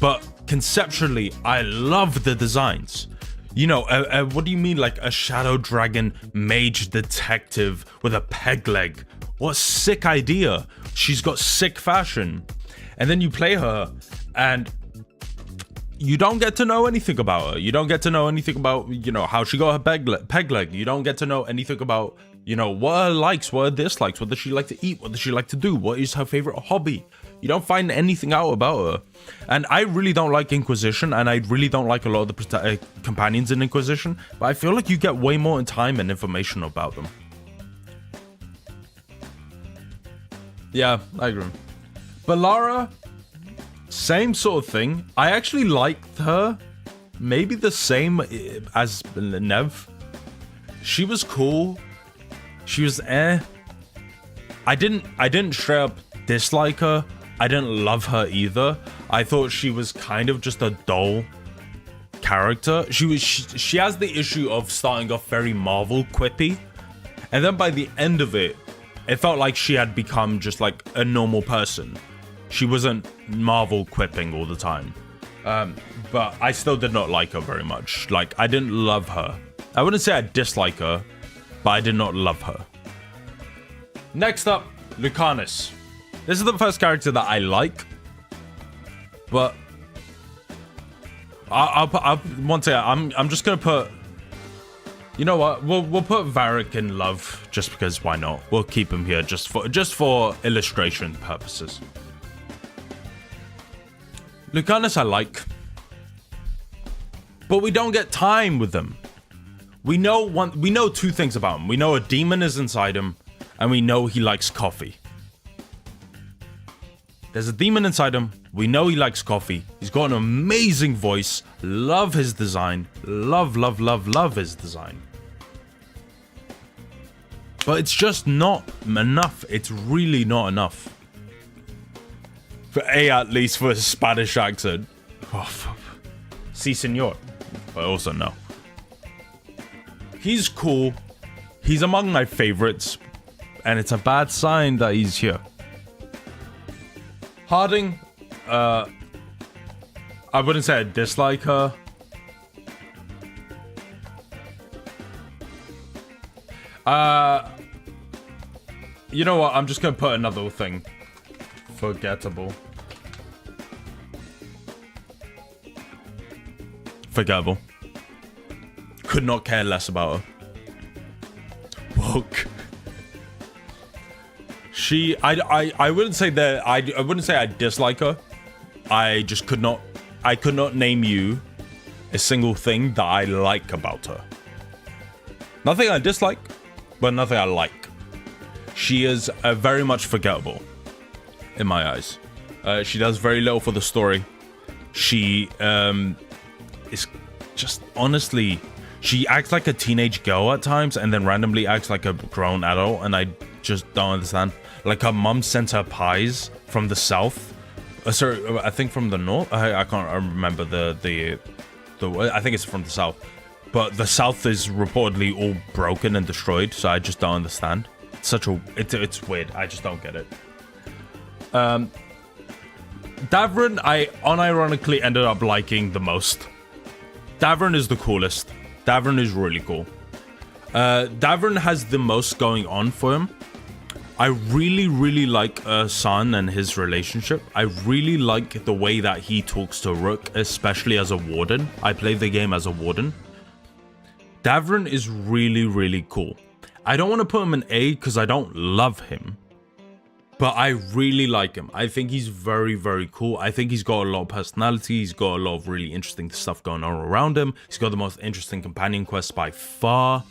But conceptually, I love the designs. You know, what do you mean, like a shadow dragon mage detective with a peg leg? What a sick idea. She's got sick fashion. And then you play her, and you don't get to know anything about her. You don't get to know anything about, you know, how she got her peg leg. You don't get to know anything about, you know, what her likes, what her dislikes, what does she like to eat, what does she like to do, what is her favorite hobby. You don't find anything out about her. And I really don't like Inquisition, and I really don't like a lot of the companions in Inquisition, but I feel like you get way more in time and information about them. Yeah, I agree. Balara, same sort of thing. I actually liked her, maybe the same as Nev. She was cool. She was I didn't straight up dislike her. I didn't love her either. I thought she was kind of just a dull character. She has the issue of starting off very Marvel quippy, and then by the end of it, it felt like she had become just like a normal person. She wasn't Marvel quipping all the time. But I still did not like her very much. Like, I didn't love her. I wouldn't say I dislike her, but I did not love her. Next up, Lucanus. This is the first character that I like, but I'll one day I'm just gonna put. You know what? We'll put Varric in love just because why not? We'll keep him here just for illustration purposes. Lucanus I like, but we don't get time with him. We know two things about him. We know a demon is inside him, and we know he likes coffee. There's a demon inside him. We know he likes coffee. He's got an amazing voice. Love his design. Love his design. But it's just not enough. It's really not enough. For A, at least, for a Spanish accent. Oh, si, senor. But also, no. He's cool. He's among my favorites. And it's a bad sign that he's here. Harding, I wouldn't say I dislike her. You know what? I'm just gonna put another thing. Forgettable. Forgettable. Could not care less about her. Woke. I wouldn't say that I wouldn't say I dislike her. I just could not name you a single thing that I like about her. Nothing I dislike, but nothing I like. She is very much forgettable in my eyes. She does very little for the story. She is just honestly, she acts like a teenage girl at times and then randomly acts like a grown adult, and I just don't understand. Like, her mum sent her pies from the south. Sorry, I think from the north. I can't remember the I think it's from the south. But the south is reportedly all broken and destroyed, so I just don't understand. It's weird. I just don't get it. Davrin, I unironically ended up liking the most. Davrin is the coolest. Davrin is really cool. Davrin has the most going on for him. I really, really like San and his relationship. I really like the way that he talks to Rook, especially as a warden. I play the game as a warden. Davrin is really, really cool. I don't want to put him in A because I don't love him. But I really like him. I think he's very, very cool. I think he's got a lot of personality. He's got a lot of really interesting stuff going on around him. He's got the most interesting companion quest by far.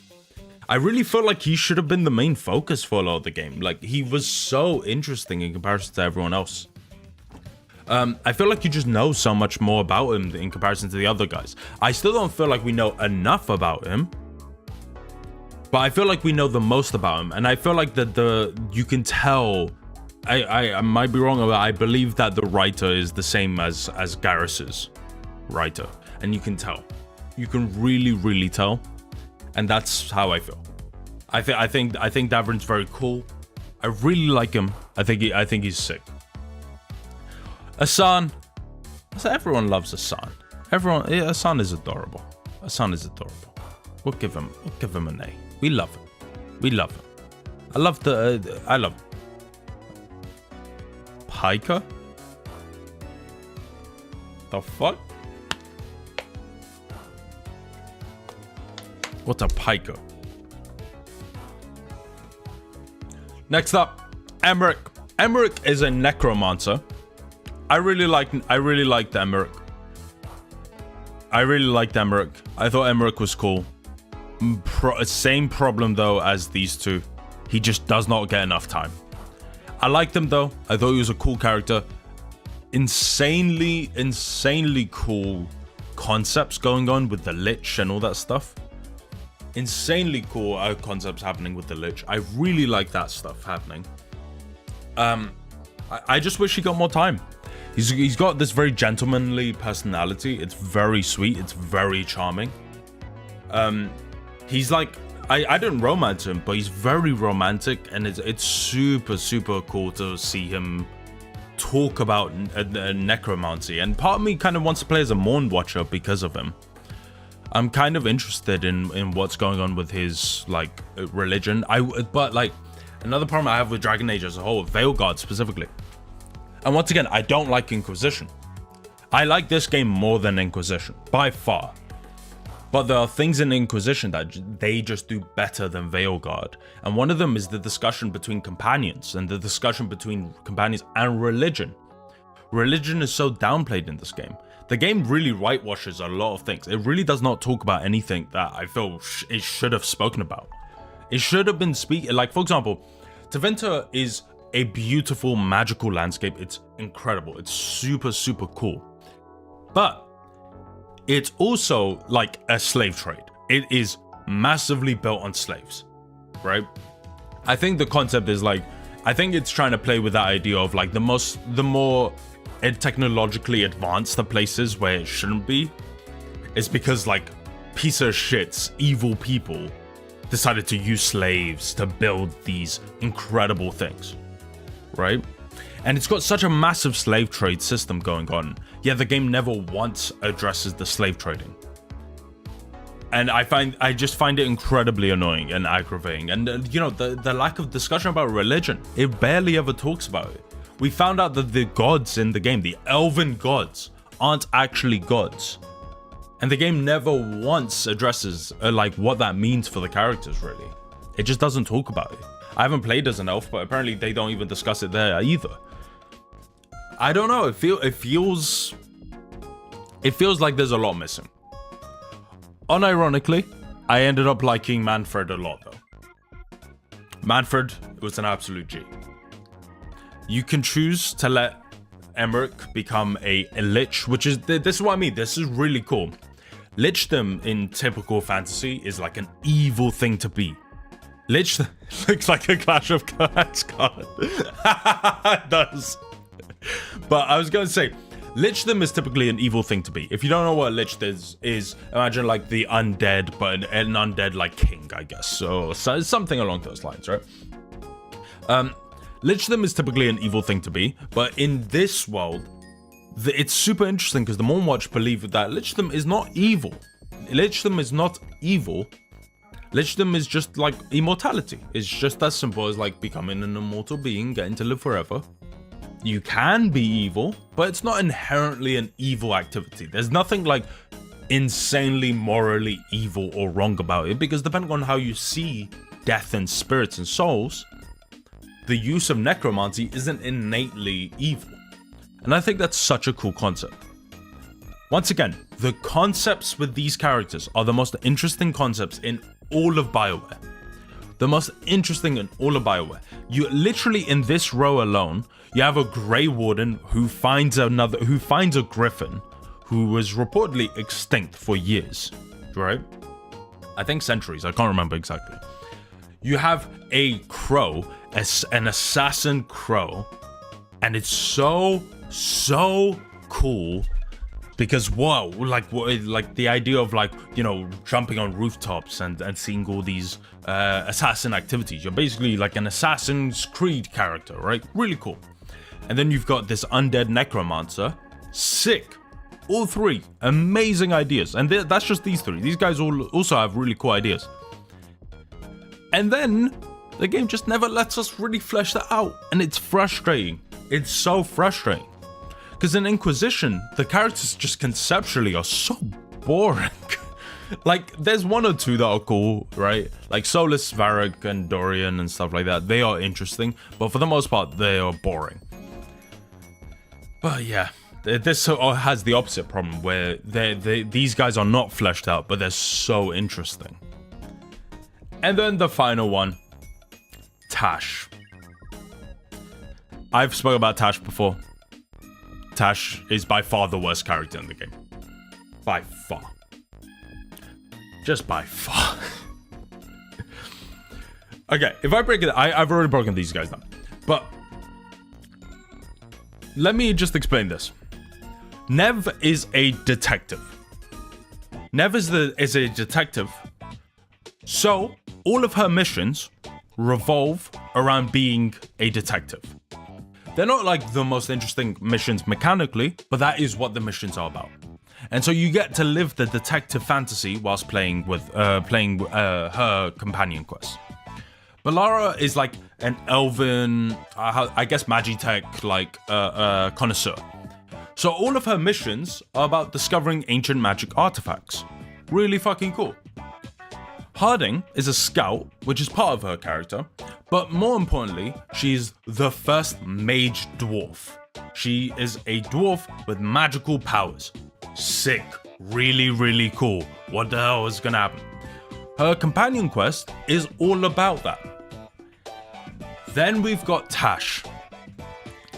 I really felt like he should have been the main focus for a lot of the game. Like, he was so interesting in comparison to everyone else. I feel like you just know so much more about him in comparison to the other guys. I still don't feel like we know enough about him, but I feel like we know the most about him. And I feel like that you can tell, I might be wrong, but I believe that the writer is the same as Garrus's writer. And you can tell. You can really, really tell. And that's how I feel. I think Davrin's very cool. I really like him. I think he's sick. Asan. Everyone loves Asan. Asan is adorable. Asan is adorable. We'll give him an A. We love him. We love him. I love him. Piker? The fuck? What's a piker? Next up, Emmerich. Emmerich is a necromancer. I really liked Emmerich. I really liked Emmerich. I thought Emmerich was cool. Same problem though as these two. He just does not get enough time. I liked him though. I thought he was a cool character. Insanely cool concepts going on with the Lich and all that stuff. Insanely cool concepts happening with the Lich. I really like that stuff happening. I just wish he got more time. He's got this very gentlemanly personality. It's very sweet. It's very charming. He's like, I didn't romance him, but he's very romantic, and it's super cool to see him talk about necromancy. And part of me kind of wants to play as a Mourn Watcher because of him. I'm kind of interested in what's going on with his like religion. But like another problem I have with Dragon Age as a whole, Veilguard specifically. And once again, I don't like Inquisition. I like this game more than Inquisition by far. But there are things in Inquisition that they just do better than Veilguard. And one of them is the discussion between companions and the discussion between companions and religion. Religion is so downplayed in this game. The game really whitewashes a lot of things. It really does not talk about anything that I feel it should have spoken about. It should have been like, for example, Tevinter is a beautiful magical landscape. It's incredible. It's super cool. But it's also like a slave trade. It is massively built on slaves, right? I think the concept is like, I think it's trying to play with that idea of like the more technologically advanced the places where it shouldn't be, is because like piece of shits, evil people decided to use slaves to build these incredible things, right? And it's got such a massive slave trade system going on, yet the game never once addresses the slave trading. And I just find it incredibly annoying and aggravating. And you know, the lack of discussion about religion, it barely ever talks about it. We found out that the gods in the game, the elven gods, aren't actually gods. And the game never once addresses like what that means for the characters, really. It just doesn't talk about it. I haven't played as an elf, but apparently they don't even discuss it there either. I don't know, it feels like there's a lot missing. Unironically, I ended up liking Manfred a lot though. Manfred was an absolute G. You can choose to let Emmerich become a lich, which is, this is what I mean, this is really cool. Lichdom in typical fantasy is like an evil thing to be. Lich looks like a Clash of Clans card. It does. But I was going to say, Lichdom is typically an evil thing to be. If you don't know what a lich is imagine like the undead, but an undead like king, I guess. So something along those lines, right? Lichdom is typically an evil thing to be, but in this world, it's super interesting because the Moonwatch believe that Lichdom is not evil. Lichdom is not evil. Lichdom is just like immortality. It's just as simple as like becoming an immortal being, getting to live forever. You can be evil, but it's not inherently an evil activity. There's nothing like insanely morally evil or wrong about it, because depending on how you see death and spirits and souls, the use of necromancy isn't innately evil. And I think that's such a cool concept. Once again, the concepts with these characters are the most interesting concepts in all of BioWare. The most interesting in all of BioWare. You literally, in this row alone, you have a Grey Warden who finds a griffin who was reportedly extinct for years, right? I think centuries, I can't remember exactly. You have a crow, an assassin crow, and it's so cool because whoa, like the idea of like, you know, jumping on rooftops and seeing all these assassin activities. You're basically like an Assassin's Creed character, right? Really cool. And then you've got this undead necromancer. Sick. All three amazing ideas, and that's just these three. These guys all also have really cool ideas. And then the game just never lets us really flesh that out, and it's frustrating. It's so frustrating. Because in Inquisition, the characters just conceptually are so boring. Like, there's one or two that are cool, right? Like Solus, Varric, and Dorian and stuff like that. They are interesting, but for the most part, they are boring. But yeah, this has the opposite problem, where these guys are not fleshed out, but they're so interesting. And then the final one, Tash. I've spoken about Tash before. Tash is by far the worst character in the game. By far. Just by far. Okay, if I break it, I've already broken these guys down. But let me just explain this. Nev is a detective. Nev is a detective. So all of her missions revolve around being a detective. They're not like the most interesting missions mechanically, but that is what the missions are about. And so you get to live the detective fantasy whilst playing her companion quest. Balara is like an elven, I guess Magitech like connoisseur. So all of her missions are about discovering ancient magic artifacts. Really fucking cool. Harding is a scout, which is part of her character, but more importantly, she's the first mage dwarf. She is a dwarf with magical powers. Sick. Really, really cool. What the hell is gonna happen? Her companion quest is all about that. Then we've got Tash.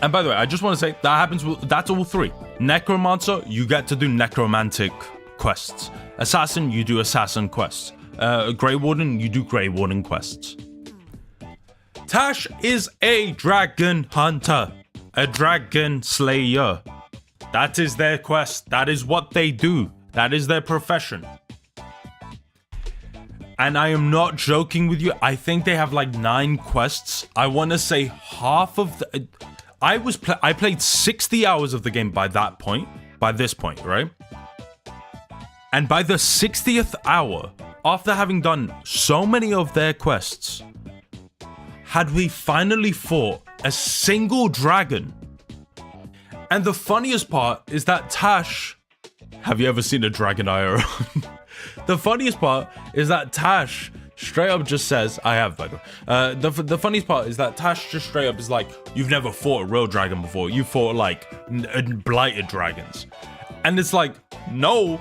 And by the way, I just want to say that's all three. Necromancer, you get to do necromantic quests. Assassin, you do assassin quests. Grey Warden, you do Grey Warden quests. Tash is a dragon hunter, a dragon slayer. That is their quest. That is what they do. That is their profession. And I am not joking with you. I think they have like 9 quests. I want to say half of the... I played 60 hours of the game by this point, right? And by the 60th hour, after having done so many of their quests, had we finally fought a single dragon. And the funniest part is that Tash... Have you ever seen a dragon IRL? The funniest part is that Tash straight up just says... I have, by the way. The funniest part is that Tash just straight up is like, you've never fought a real dragon before. You fought, like, blighted dragons. And it's like, no.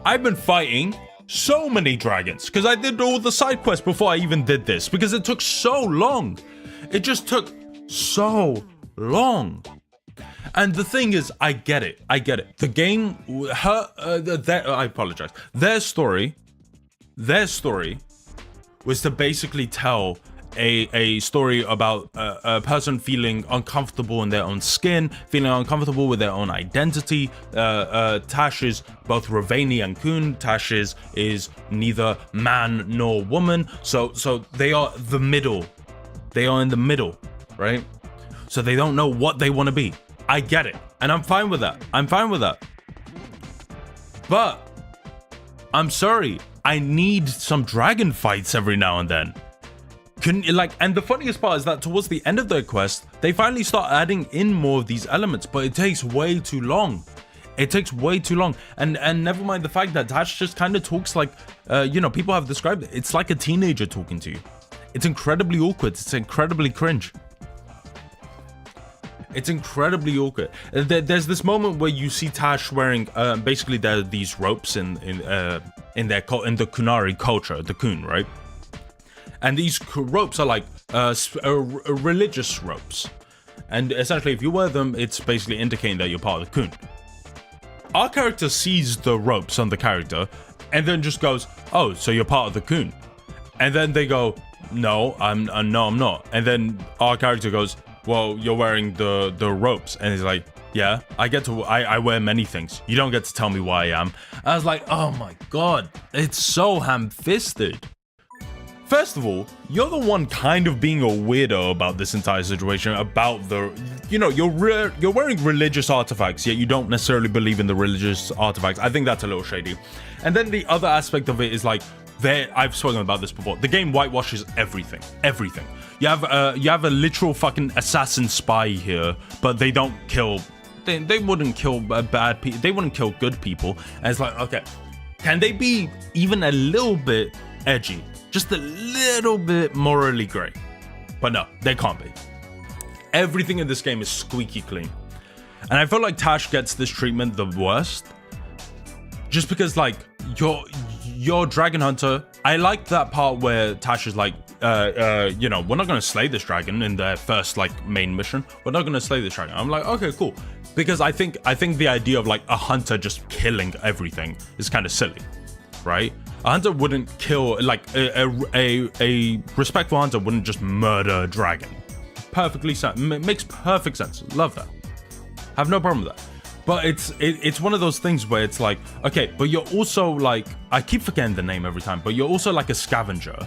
I've been fighting so many dragons because I did all the side quests before I even did this because it took so long. It just took so long. And the thing is, I get it. The game, I apologize. Their story was to basically tell a story about a person feeling uncomfortable in their own skin, feeling uncomfortable with their own identity. Tash is both Ravani and Kun. Tash is neither man nor woman. So they are the middle. They are in the middle, right? So they don't know what they want to be. I get it. And I'm fine with that. But I'm sorry. I need some dragon fights every now and then. And the funniest part is that towards the end of their quest, they finally start adding in more of these elements, but it takes way too long. And never mind the fact that Tash just kind of talks like, people have described it. It's like a teenager talking to you. It's incredibly awkward. It's incredibly cringe. It's incredibly awkward. There's this moment where you see Tash wearing, basically there are these ropes in the Kunari culture, the Kun, right? And these ropes are like religious ropes. And essentially, if you wear them, it's basically indicating that you're part of the Kun. Our character sees the ropes on the character and then just goes, oh, so you're part of the Kun. And then they go, no, I'm not. And then our character goes, well, you're wearing the ropes. And he's like, yeah, I wear many things. You don't get to tell me why I am. I was like, oh my God, it's so ham-fisted. First of all, you're the one kind of being a weirdo about this entire situation, about you're wearing religious artifacts, yet you don't necessarily believe in the religious artifacts. I think that's a little shady. And then the other aspect of it is like, I've spoken about this before. The game whitewashes everything. You have a literal fucking assassin spy here, but they don't kill. They wouldn't kill bad people. They wouldn't kill good people. And it's like, okay, can they be even a little bit edgy? Just a little bit morally grey. But no, they can't be. Everything in this game is squeaky clean. And I feel like Tash gets this treatment the worst. Just because, like, you're Dragon Hunter. I like that part where Tash is like, we're not going to slay this dragon in their first, like, main mission. We're not going to slay this dragon. I'm like, okay, cool. Because I think the idea of, like, a hunter just killing everything is kind of silly, right? A hunter wouldn't kill, like, a respectful hunter wouldn't just murder a dragon. Makes perfect sense. Love that. Have no problem with that. But it's one of those things where it's like, okay, but you're also like, I keep forgetting the name every time, but you're also like a scavenger.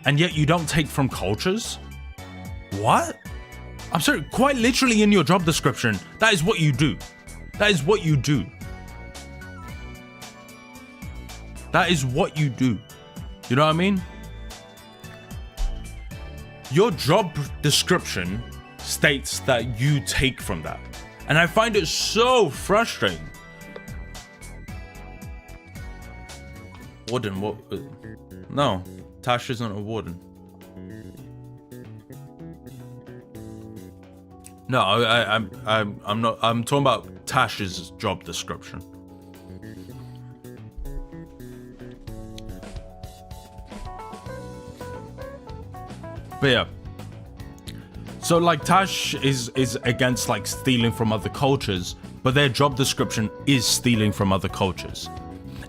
And yet you don't take from cultures? What? I'm sorry, quite literally in your job description, that is what you do. That is what you do. You know what I mean? Your job description states that you take from that. And I find it so frustrating. Warden, what? No, Tash isn't a warden. No, I'm not. I'm talking about Tash's job description. But yeah. So like Tash is against like stealing from other cultures, but their job description is stealing from other cultures.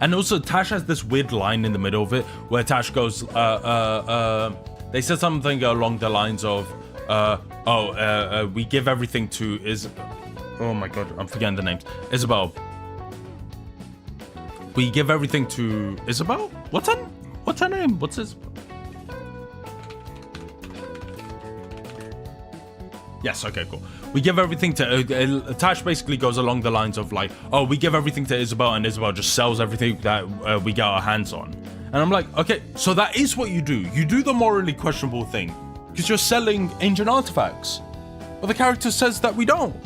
And also Tash has this weird line in the middle of it where Tash goes, they said something along the lines of, we give everything to oh my God, I'm forgetting the names. Isabel. We give everything to Isabel? What's her name? What's his? Yes, okay, cool. We give everything to Tash. Basically goes along the lines of like, oh, we give everything to Isabel, and Isabel just sells everything that we get our hands on. And I'm like, okay, so that is what you do. You do the morally questionable thing because you're selling ancient artifacts. But the character says that we don't.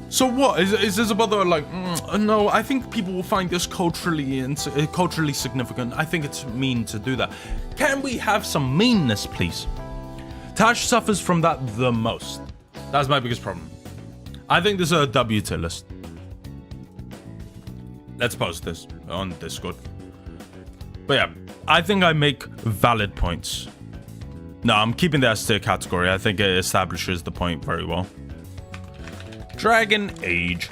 So what? Is Isabel like, no, I think people will find this culturally significant. I think it's mean to do that. Can we have some meanness, please? Tash suffers from that the most. That's my biggest problem. I think this is a W tier list. Let's post this on Discord. But yeah, I think I make valid points. No, I'm keeping the S tier category. I think it establishes the point very well. Dragon Age.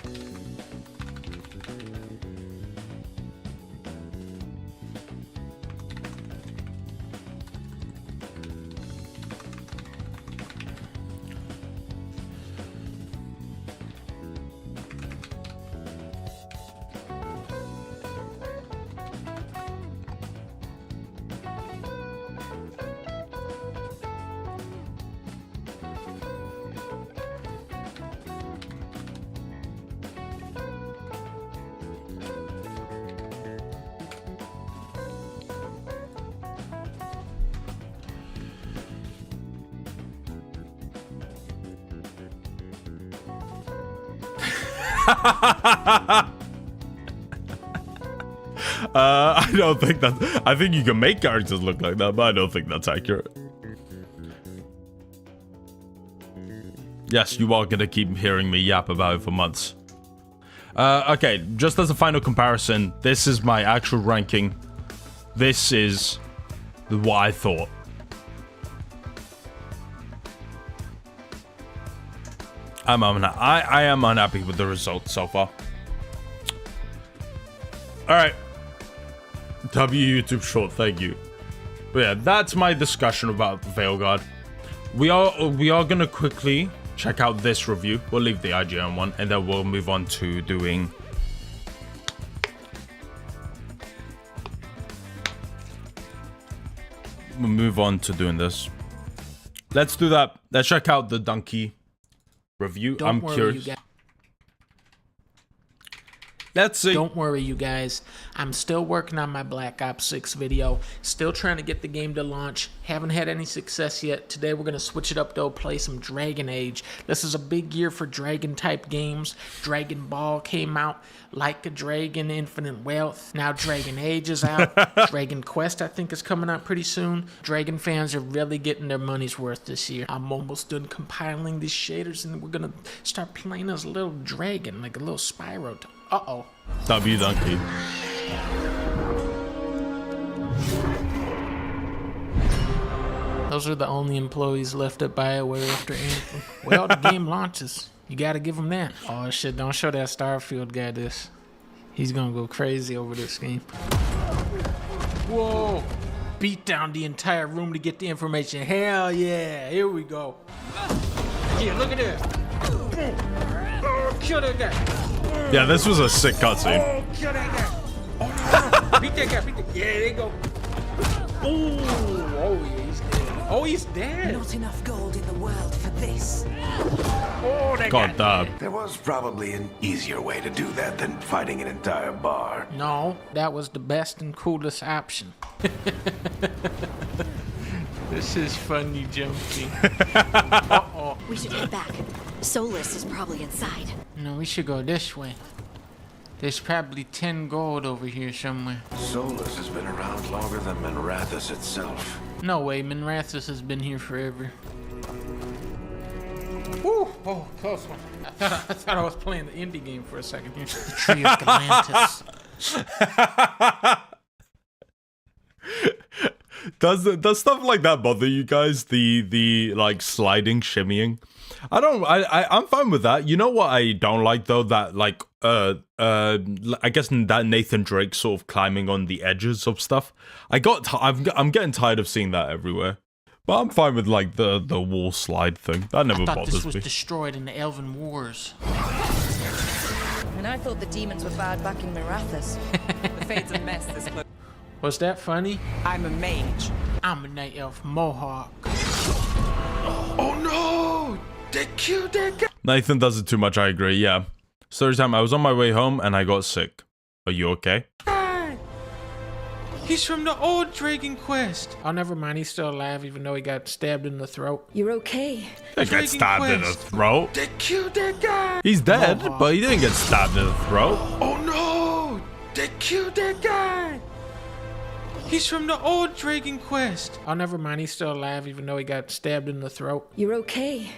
I don't think that. I think you can make characters look like that, but I don't think that's accurate. Yes, you are gonna keep hearing me yap about it for months. Okay, just as a final comparison, this is my actual ranking. This is what I thought. I am unhappy with the results so far. Alright. W YouTube short, thank you. But yeah, that's my discussion about Veilguard. We are gonna quickly check out this review. We'll leave the IGN one, and then we'll move on to doing... We'll move on to doing this. Let's do that. Let's check out the Donkey review. I'm curious. Let's see. Don't worry, you guys. I'm still working on my Black Ops 6 video. Still trying to get the game to launch. Haven't had any success yet. Today we're going to switch it up, though. Play some Dragon Age. This is a big year for Dragon-type games. Dragon Ball came out. Like a Dragon, Infinite Wealth. Now Dragon Age is out. Dragon Quest, I think, is coming out pretty soon. Dragon fans are really getting their money's worth this year. I'm almost done compiling these shaders, and we're going to start playing as a little dragon, like a little Spyro. Uh-oh. W Donkey. Those are the only employees left at BioWare after Anthem. Well, the game launches. You gotta give them that. Oh shit, don't show that Starfield guy this. He's gonna go crazy over this game. Whoa! Beat down the entire room to get the information. Hell yeah! Here we go. Yeah, look at this. Oh, kill that guy. Yeah, this was a sick cutscene. Oh, kill that guy. Oh, beat that guy. Beat that. Yeah, there you go. Oh, yeah, he's dead. Oh, he's dead. Not enough gold in the world for this. Oh, that God guy. damn. There was probably an easier way to do that than fighting an entire bar. No, that was the best and coolest option. This is funny jumping. Uh-oh. We should head back. Solus is probably inside. No, we should go this way. There's probably 10 gold over here somewhere. Solus has been around longer than Minrathous itself. No way, Minrathous has been here forever. Woo! Oh, close one. I thought I was playing the indie game for a second here. The Tree of Galantis. Does stuff like that bother you guys? The like sliding shimmying? I'm fine with that. You know what I don't like though? That like I guess that Nathan Drake sort of climbing on the edges of stuff. I'm getting tired of seeing that everywhere. But I'm fine with like the wall slide thing. That never I thought bothers this was me. destroyed in the Elven Wars. And I thought the demons were bad back in Mirathas. The fate's a mess this close. Was that funny? I'm a mage. I'm a night elf mohawk. Oh no! They killed that guy! Nathan does it too much, I agree, yeah. Story time, I was on my way home and I got sick. Are you okay? He's from the old Dragon Quest. Oh, never mind. He's still alive, even though he got stabbed in the throat. You're okay. He got stabbed in the throat. They killed that guy. He's dead, but he didn't get stabbed in the throat. Oh no! They killed that guy. He's from the old Dragon Quest. Oh, never mind. He's still alive, even though he got stabbed in the throat. You're okay.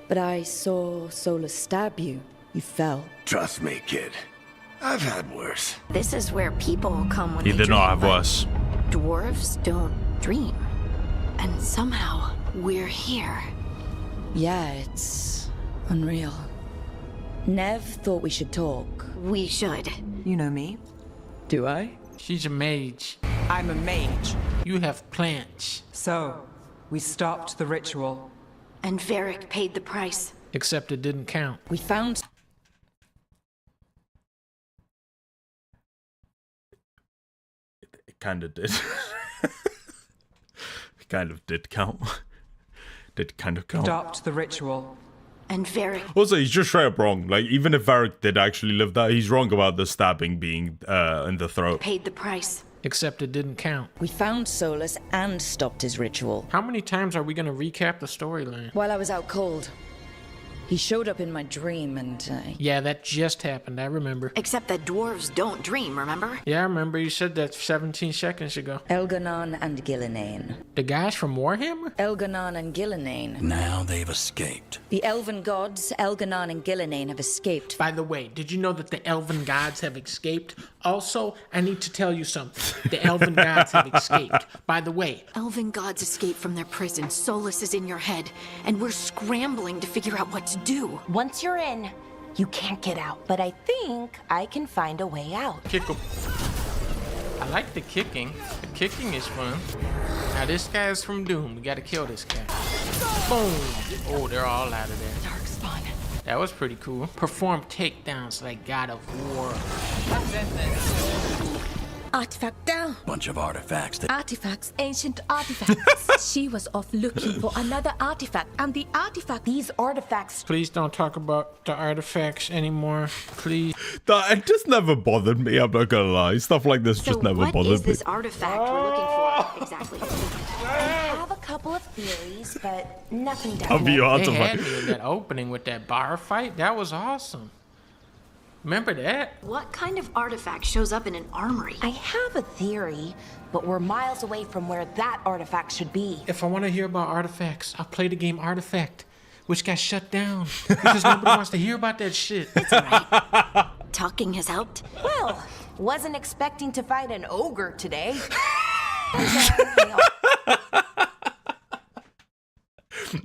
But I saw Solus stab you. You fell. Trust me, kid. I've had worse. This is where people come when He they did dream, not have but worse. Dwarves don't dream. And somehow, we're here. Yeah, it's unreal. Nev thought we should talk. We should. You know me? Do I? She's a mage. I'm a mage. You have plants. So, we stopped the ritual. And Varric paid the price. Except it didn't count. We found... It kind of did. It kind of did count. Did kind of count. Stopped the ritual. And Varric Also, he's just straight up wrong. Like, even if Varric did actually live that, he's wrong about the stabbing being in the throat. paid the price. Except it didn't count. We found Solus and stopped his ritual. How many times are we gonna recap the storyline? While I was out cold. He showed up in my dream and... Yeah, that just happened. I remember. Except that dwarves don't dream, remember? Yeah, I remember you said that 17 seconds ago. Elganon and Gillinane. The guys from Warhammer? Elganon and Gillinane. Now they've escaped. The elven gods, Elganon and Gillinane, have escaped. By the way, did you know that the elven gods have escaped? Also, I need to tell you something. The elven gods have escaped. By the way, Elven gods escaped from their prison. Solus is in your head. And we're scrambling to figure out what to do. Once you're in, you can't get out. But I think I can find a way out. kick 'em. I like the kicking. The kicking is fun. Now this guy is from Doom. We gotta kill this guy. Boom! Oh, they're all out of there. Darkspawn. That was pretty cool. Perform takedowns like God of War. Artifact down. Bunch of artifacts that Artifacts, ancient artifacts. She was off looking for another artifact, and the artifact. These artifacts. Please don't talk about the artifacts anymore. Please. It just never bothered me, I'm not gonna lie. Stuff like this just never what bothered is me. this artifact we're looking for exactly? I have a couple of theories, but nothing Of you definite. They had artifact. me in that opening with that bar fight. That was awesome. Remember that? What kind of artifact shows up in an armory? I have a theory, but we're miles away from where that artifact should be. If I want to hear about artifacts, I'll play the game Artifact, which got shut down because nobody wants to hear about that shit. It's alright. Talking has helped. Well, wasn't expecting to fight an ogre today.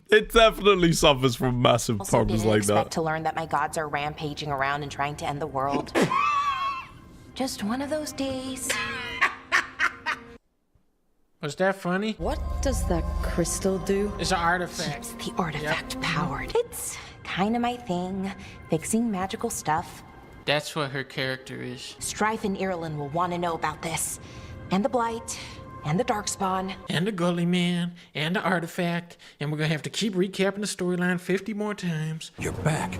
It definitely suffers from massive Also problems didn't like expect that. to learn that my gods are rampaging around and trying to end the world. Just one of those days. Was that funny? What does that crystal do? It's an artifact. Keeps the artifact powered. It's kind of my thing, fixing magical stuff. That's what her character is. Strife and Ireland will want to know about this. And the Blight, and the Darkspawn. And the Gully Man, and the artifact, and we're gonna have to keep recapping the storyline 50 more times. you're back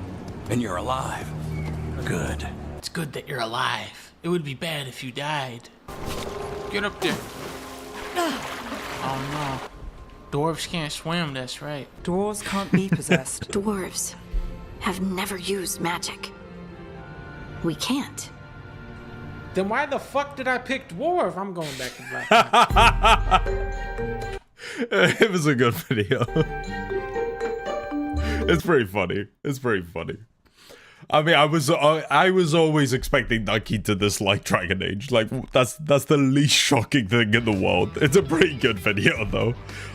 and you're alive. Good. It's good that you're alive. It would be bad if you died. Get up there. Oh no. Dwarves can't swim, that's right. Dwarves can't be possessed. Dwarves have never used magic. We can't. Then why the fuck did I pick dwarf? I'm going back to Black Ops. It was a good video. It's pretty funny. It's pretty funny. I mean, I was always expecting Nike to dislike Dragon Age. Like, that's the least shocking thing in the world. It's a pretty good video, though.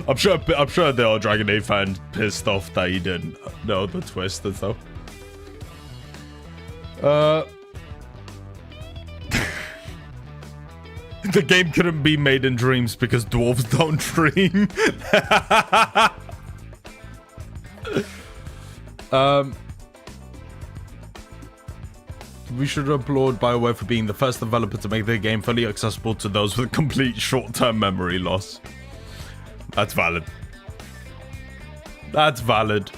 I'm sure there are Dragon Age fans pissed off that he didn't know the twist and stuff. The game couldn't be made in dreams because dwarves don't dream. We should applaud BioWare for being the first developer to make their game fully accessible to those with complete short-term memory loss. That's valid. That's valid.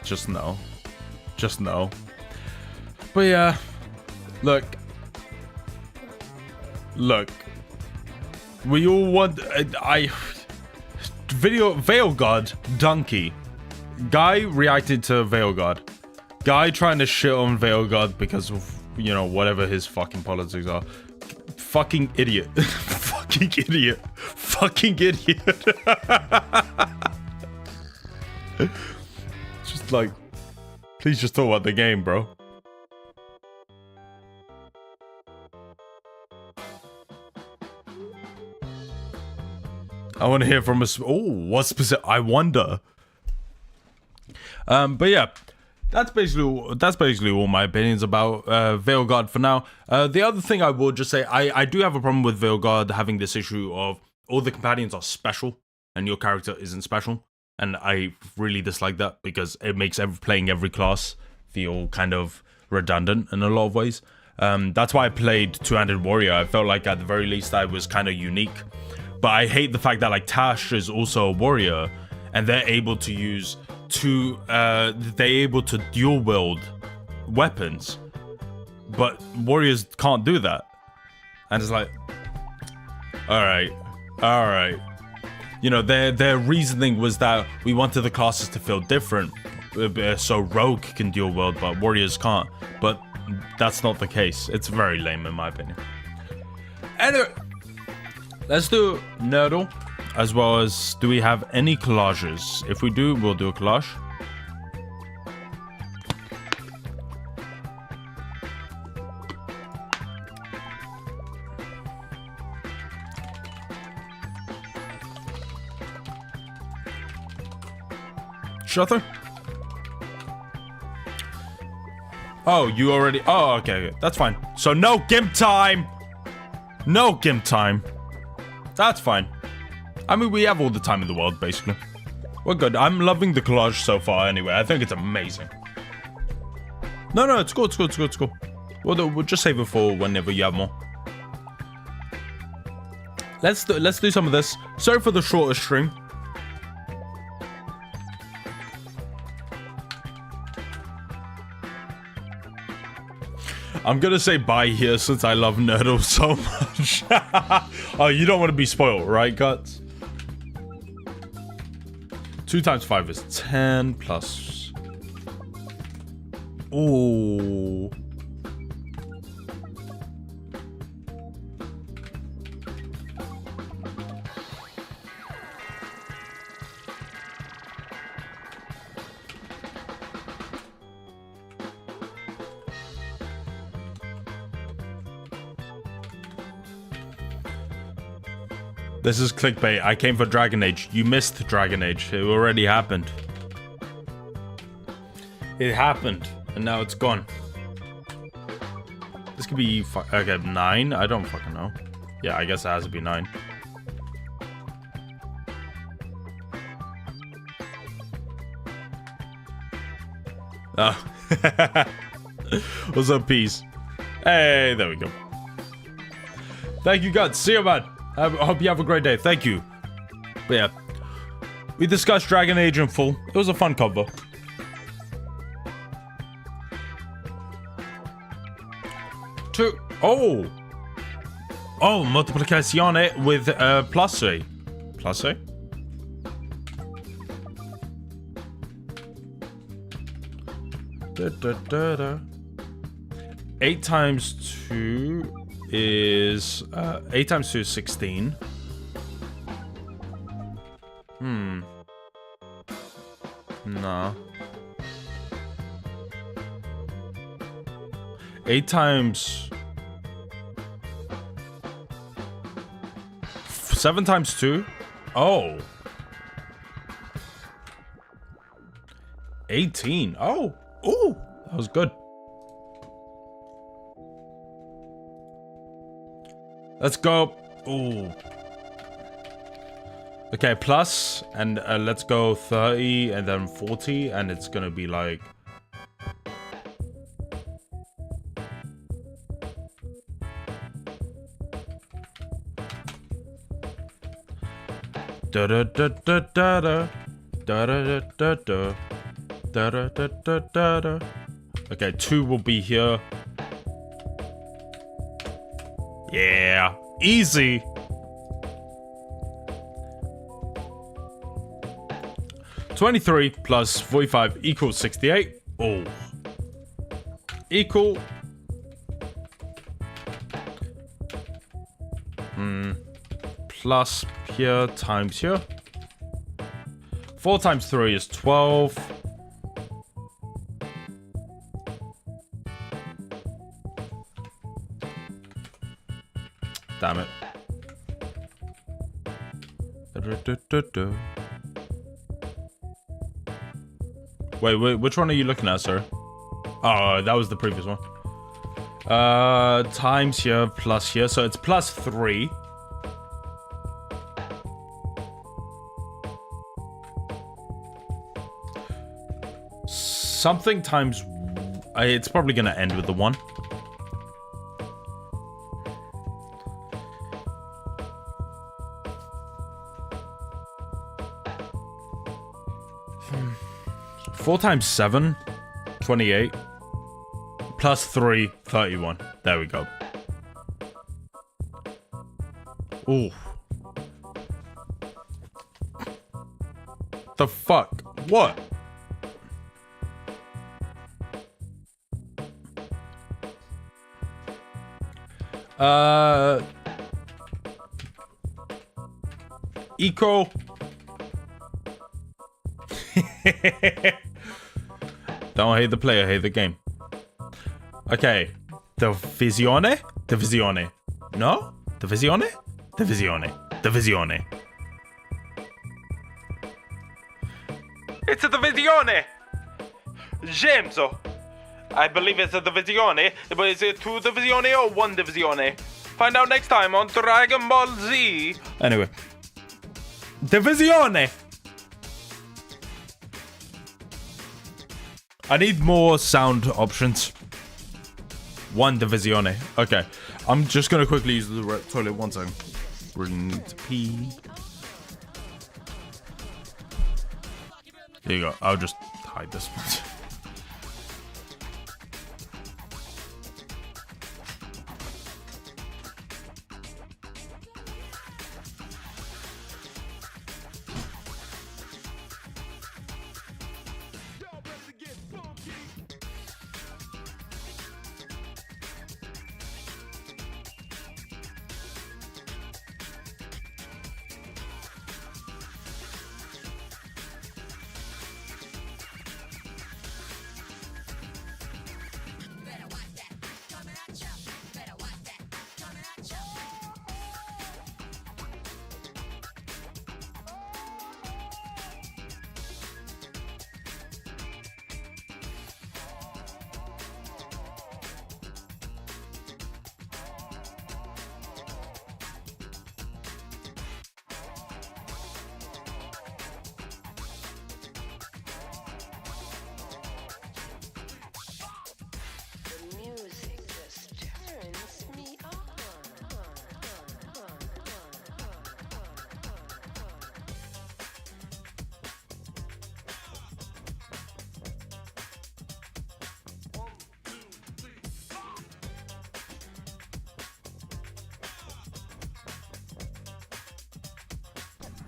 Just no. Just no. But yeah, look. We all want... Video... Veilguard. Donkey. Guy reacted to Veilguard. Guy trying to shit on Veilguard because of, you know, whatever his fucking politics are. Fucking idiot. Fucking idiot. Fucking idiot. Just like... Please just talk about the game, bro. I want to hear from us. Oh, what specific? I wonder. But yeah, that's basically all my opinions about Veilguard for now. The other thing I will just say, I do have a problem with Veilguard having this issue of all the companions are special and your character isn't special, and I really dislike that because it makes playing every class feel kind of redundant in a lot of ways. That's why I played Two-Handed Warrior. I felt like at the very least I was kind of unique. But I hate the fact that like Tash is also a warrior, and they're able to use dual wield weapons, but warriors can't do that. And it's like, all right. You know, their reasoning was that we wanted the classes to feel different, so rogue can dual wield, but warriors can't. But that's not the case. It's very lame in my opinion. Anyway. Let's do Nerdle, as well as, do we have any collages? If we do, we'll do a collage. Shuther? Oh, you already... Oh, okay, that's fine. So no GIMP time! No GIMP time. That's fine. I mean, we have all the time in the world, basically. We're good. I'm loving the collage so far anyway. I think it's amazing. No, it's cool, it's cool. We'll just save it for whenever you have more. Let's do some of this. Sorry for the shorter stream. I'm gonna say bye here since I love Nerdle so much. Oh, you don't want to be spoiled, right, Guts? 2 times 5 is 10 plus... Ooh. This is clickbait. I came for Dragon Age. You missed Dragon Age. It already happened. It happened, and now it's gone. This could be... Okay, 9? I don't fucking know. Yeah, I guess it has to be 9. Oh. What's up, peace? Hey, there we go. Thank you, Guts. See you, man. I hope you have a great day. Thank you. But yeah, we discussed Dragon Age in full. It was a fun cover. Oh, multiplicazione with plus A. Plus A? Da. 8 times 2 is 8 times 2 is 16. No. 8 times 7 times 2. Oh. 18. Oh. Ooh, that was good. Let's go. Ooh. Okay, plus, and let's go 30 and then 40, and it's gonna be like... Da da da da da da da da da da. Da, da, da, da, da, da. Okay, 2 will be here. Yeah, easy. $23 plus 45 equals 68. Oh. Equal. Plus here times here. 4 times 3 is 12. Damn it. Wait, which one are you looking at, sir? Oh, that was the previous one. Times here plus here, so it's plus 3. Something times... it's probably gonna end with the 1. Four times 7, 28. Plus 3, 31. There we go. Ooh. The fuck? What? Eco. Don't hate the player, hate the game. Okay. Divisione? Divisione. No? Divisione? Divisione. Divisione. It's a divisione! James! I believe it's a divisione, but is it 2 divisione or 1 divisione? Find out next time on Dragon Ball Z. Anyway. Divisione! I need more sound options. 1 divisione. Okay. I'm just gonna quickly use the toilet 1 second. Really need to pee. There you go. I'll just hide this one.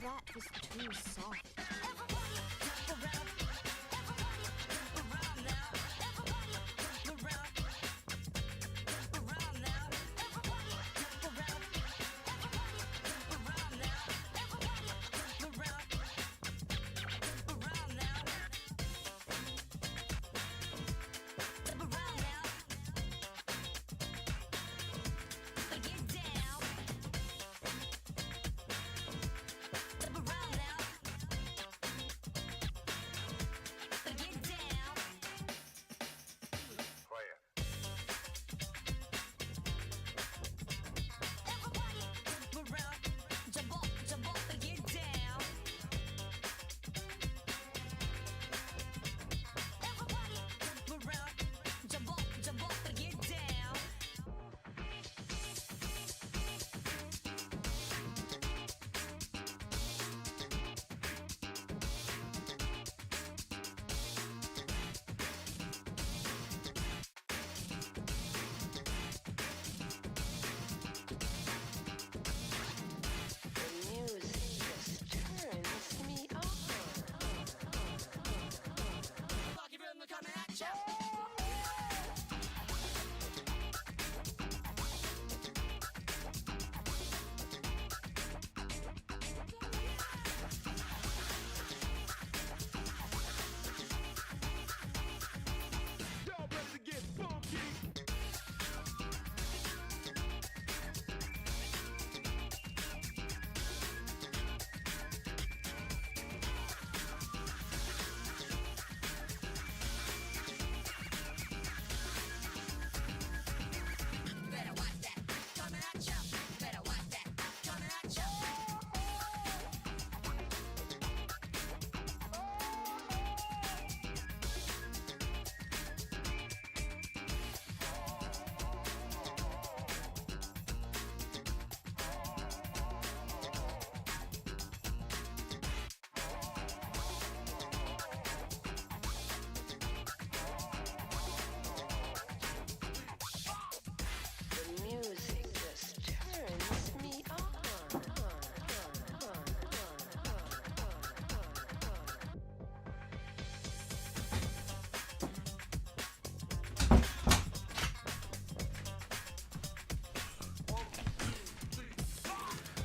That was too soft.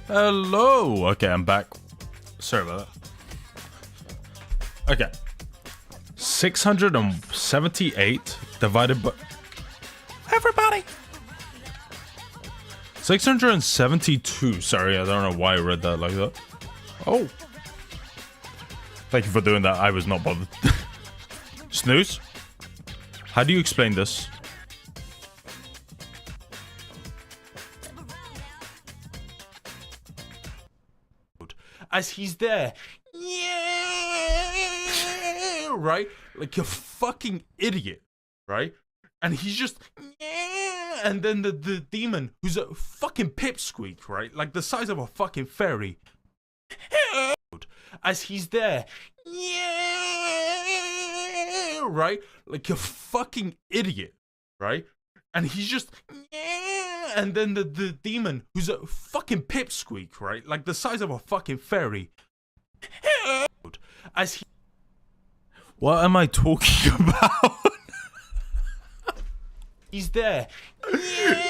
Hello. Okay, I'm back. Sorry about that. Okay. 678 divided by... Everybody! 672. Sorry, I don't know why I read that like that. Oh. Thank you for doing that. I was not bothered. Snooze? How do you explain this? As he's there. Yeah, right? Like a fucking idiot, right? And he's just... Yeah, and then the demon, who's a fucking pipsqueak, right? Like the size of a fucking fairy. As he's there. Yeah, right? Like a fucking idiot, right? And he's just... Yeah, and then the demon, who's a fucking pipsqueak, right? Like the size of a fucking fairy. As he... What am I talking about? He's there. Yeah,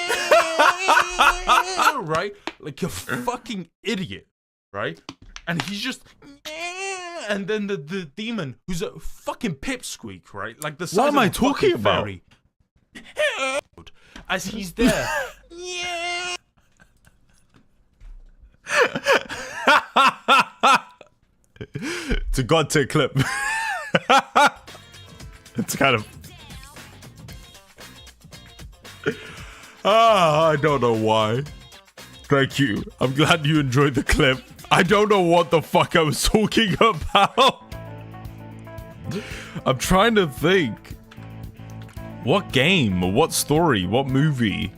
right? Like a fucking idiot, right? And he's just... Yeah, and then the demon, who's a fucking pipsqueak, right? Like the size what am of I a talking fucking about? fairy. As he's there. Yeah. To God tier clip. It's kind of... I don't know why. Thank you. I'm glad you enjoyed the clip. I don't know what the fuck I was talking about. I'm trying to think. What game? What story? What movie?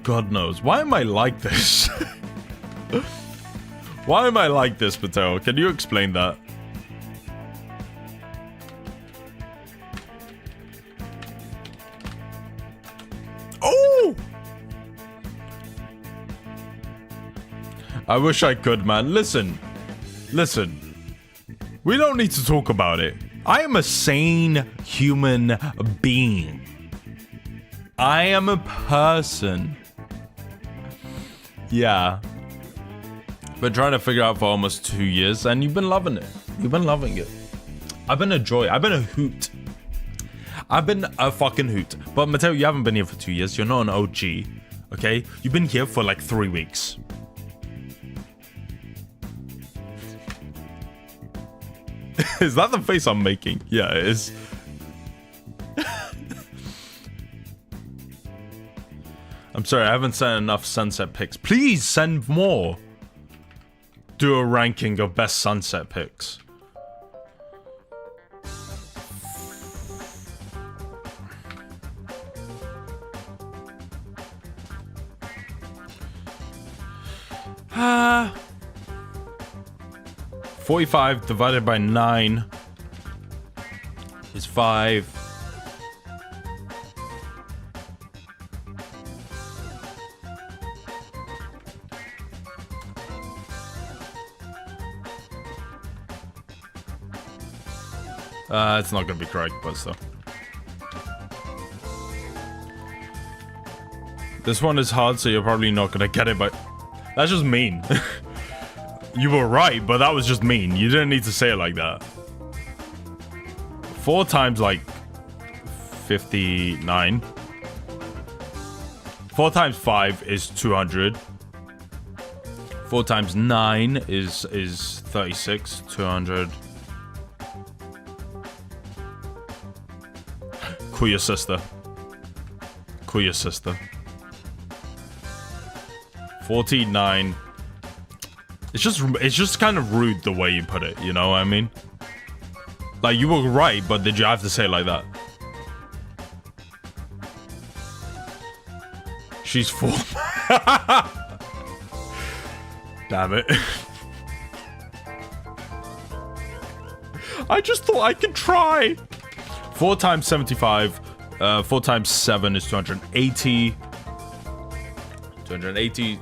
God knows. Why am I like this? Why am I like this, Patel? Can you explain that? Oh! I wish I could, man. Listen. We don't need to talk about it. I am a sane human being. I am a person. Yeah. Been trying to figure out for almost 2 years, and you've been loving it. You've been loving it. I've been a joy. I've been a hoot. I've been a fucking hoot. But Mateo, you haven't been here for 2 years. You're not an OG. Okay? You've been here for like 3 weeks. Is that the face I'm making? Yeah, it is. I'm sorry, I haven't sent enough sunset pics. Please send more. Do a ranking of best sunset pics. Ah. 45 divided by 9 is 5. It's not gonna be correct, but still. This one is hard, so you're probably not gonna get it, but that's just mean. You were right, but that was just mean. You didn't need to say it like that. 4 times like 59. 4 times 5 is 200. 4 times 9 is 36. 200. Call your sister. Call your sister. 49. It's just kind of rude the way you put it, you know what I mean? Like, you were right, but did you have to say it like that? She's 4. Damn it. I just thought I could try. 4 times 75. 4 times 7 is 280. 280.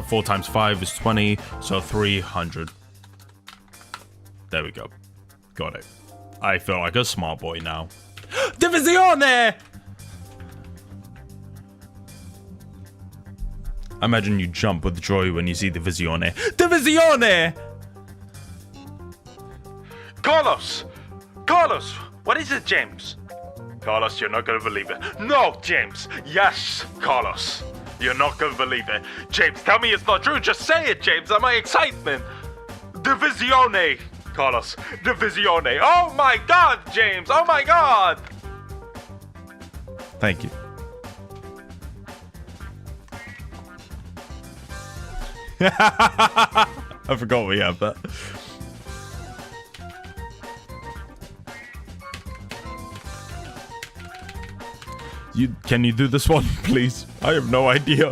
4 times 5 is 20. So 300. There we go. Got it. I feel like a smart boy now. Divisione! I imagine you jump with joy when you see Divisione. Divisione! Carlos! Carlos! What is it, James? Carlos, you're not gonna believe it. No, James! Yes, Carlos! You're not gonna believe it. James, tell me it's not true. Just say it, James. I'm my excitement. Divisione! Carlos, Divisione. Oh my god, James! Oh my god! Thank you. I forgot we have that. Can you do this one, please? I have no idea.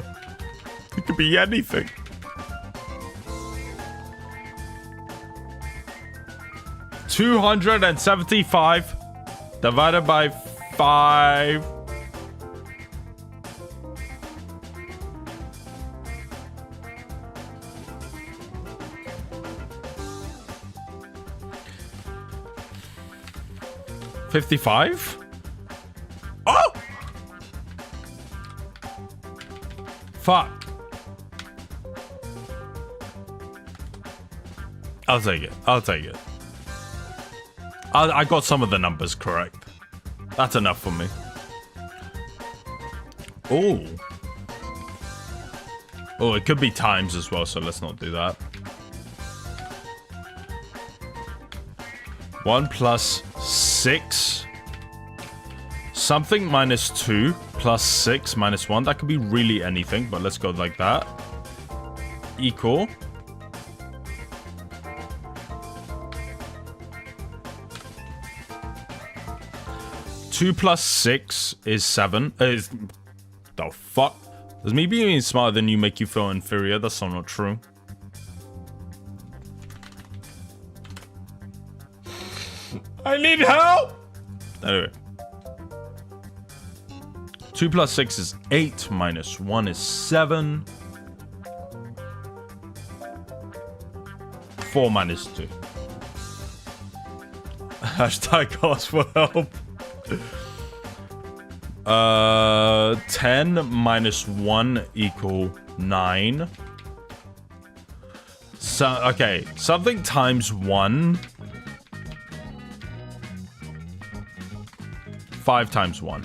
It could be anything. $275 divided by 5. $55? Oh! Fuck. I'll take it. I'll take it. I got some of the numbers correct. That's enough for me. Oh. Oh, it could be times as well, so let's not do that. 1 plus 6. Something minus 2 plus 6 minus 1. That could be really anything, but let's go like that. Equal. Two plus 6 is 7. The fuck? Does me being smarter than you make you feel inferior? That's not true. I need help! Anyway. 2 plus 6 is 8. Minus 1 is 7. 4 minus 2. Hashtag ask for help. 10 minus 1 equal 9. So, okay. Something times 1. 5 times 1.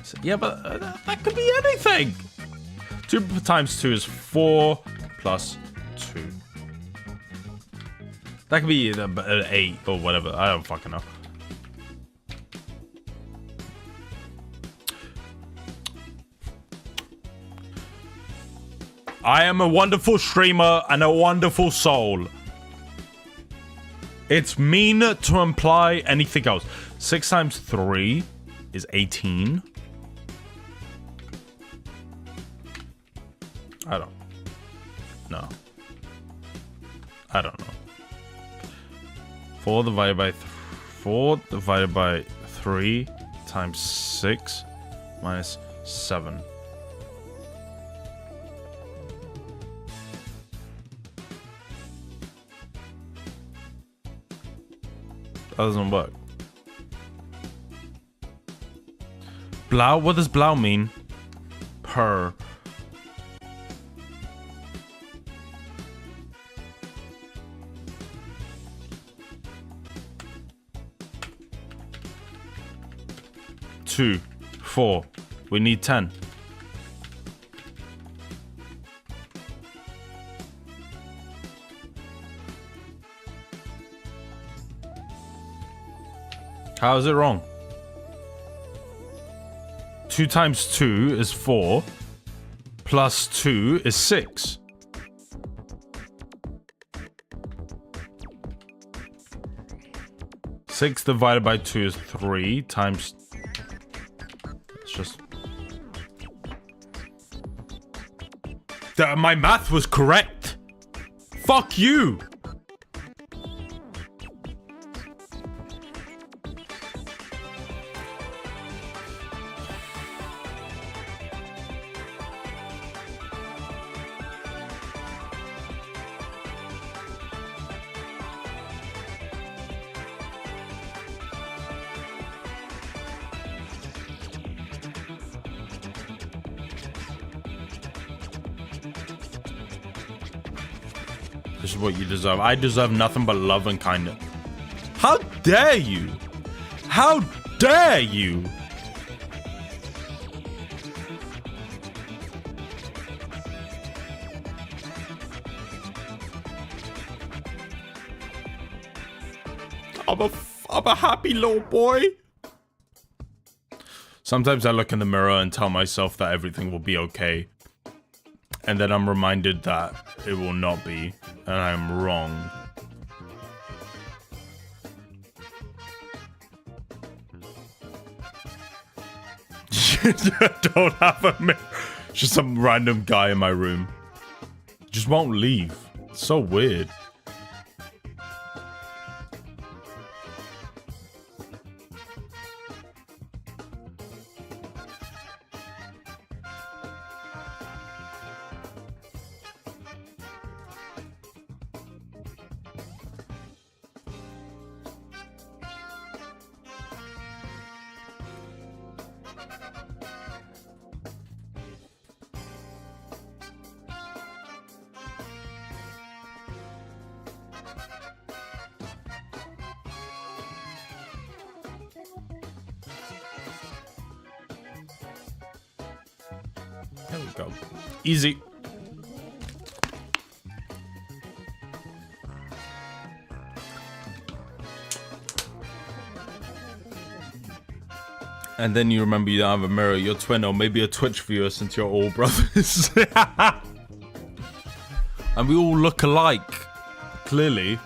So, yeah, but that could be anything. 2 times 2 is 4 plus 2. That could be 8 or whatever. I don't fucking know. I am a wonderful streamer and a wonderful soul. It's mean to imply anything else. 6 times 3 is 18. I don't. No. I don't know. 4 divided by 3 times 6 minus 7. That doesn't work. Blau? What does blau mean? Per. Two, 4. We need 10. How is it wrong? 2 times 2 is 4. Plus 2 is 6. Six divided by 2 is 3 times. It's just. My math was correct. Fuck you. This is what you deserve. I deserve nothing but love and kindness. How dare you? How dare you? I'm a happy little boy. Sometimes I look in the mirror and tell myself that everything will be okay. And then I'm reminded that it will not be. And I'm wrong. Don't have a mirror. Just some random guy in my room. Just won't leave. It's so weird. There we go. Easy. And then you remember you don't have a mirror, your twin, or maybe a Twitch viewer since you're all brothers. And we all look alike. Clearly.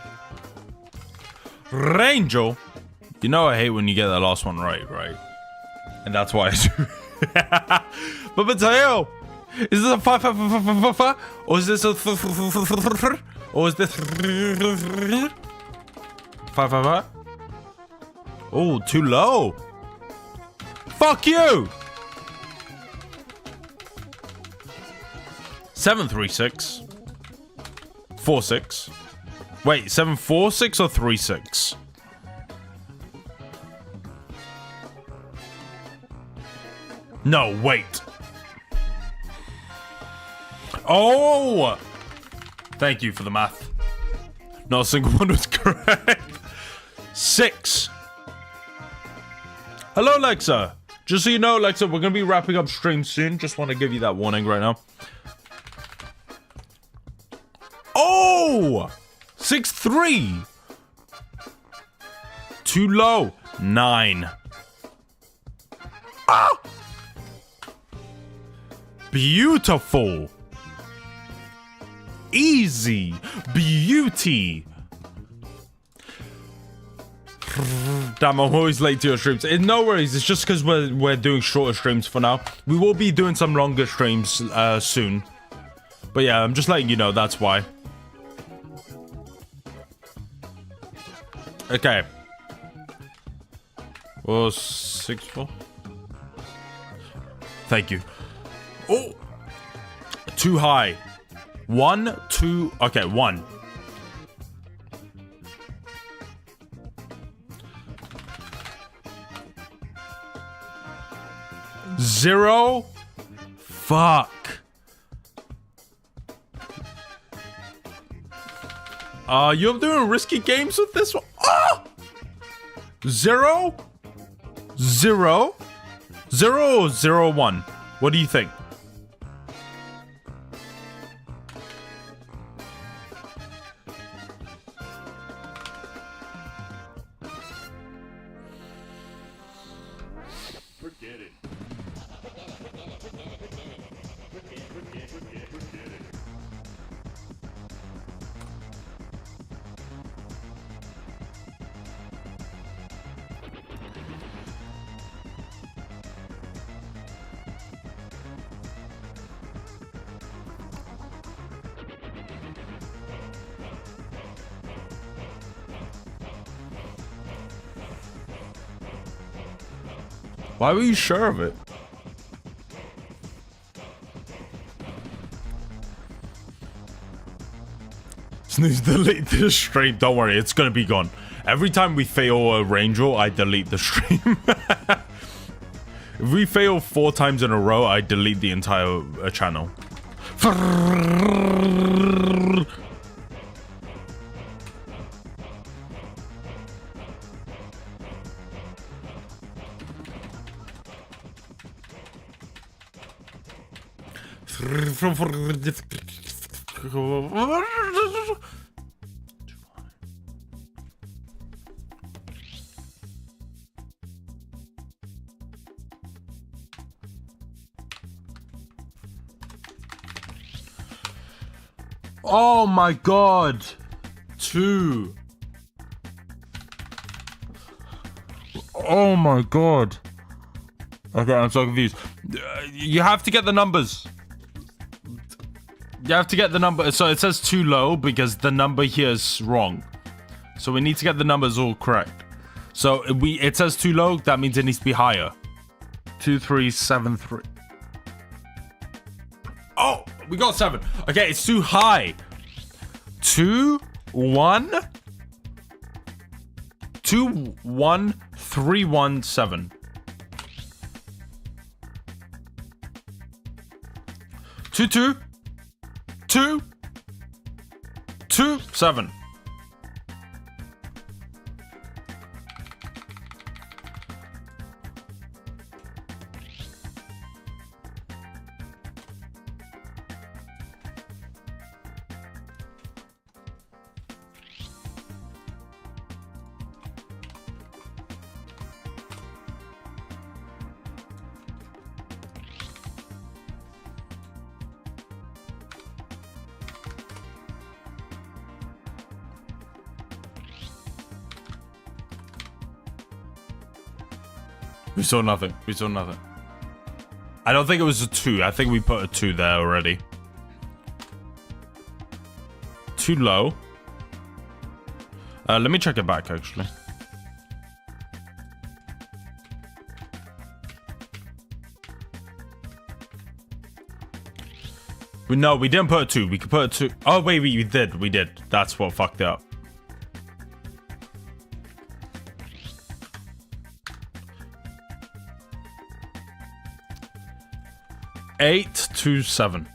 Rangel. You know I hate when you get that last one right? And that's why I do. But Mateo, is this a 5 or is this a or is this 5? Oh, too low. Fuck you. 736 46. Wait, 746 or 36? No, wait. Oh! Thank you for the math. Not a single one was correct. 6. Hello, Lexa. Just so you know, Lexa, we're going to be wrapping up stream soon. Just want to give you that warning right now. Oh! 6-3. Too low. 9. Ah! Beautiful. Easy. Beauty. Damn, I'm always late to your streams. No worries, it's just because we're doing shorter streams for now. We will be doing some longer streams soon. But yeah, I'm just letting you know, that's why. Okay. Well, 6-4. Thank you. Oh! Too high. 1, 2... Okay, 1. Zero. Fuck. You're doing risky games with this one. Oh! 0. 0. 0 or 0, 1. What do you think? Forget it. Why were you sure of it? Snooze, delete this stream. Don't worry, it's gonna be gone. Every time we fail a Rangel, I delete the stream. If we fail 4 times in a row, I delete the entire channel. Oh my god. 2. Oh my god. Okay, I'm so confused. You have to get the numbers. You have to get the number. So it says too low because the number here is wrong. So we need to get the numbers all correct. So it says too low. That means it needs to be higher. 2373. Oh, we got 7. Okay, it's too high. 2 1 2 1 3 1 7. 2 2 2 2 7. We saw nothing. We saw nothing. I don't think it was a 2. I think we put a 2 there already. Too low. Let me check it back, actually. No, we didn't put a 2. We could put a 2. Oh, wait, we did. We did. That's what fucked it up. Eight to 7.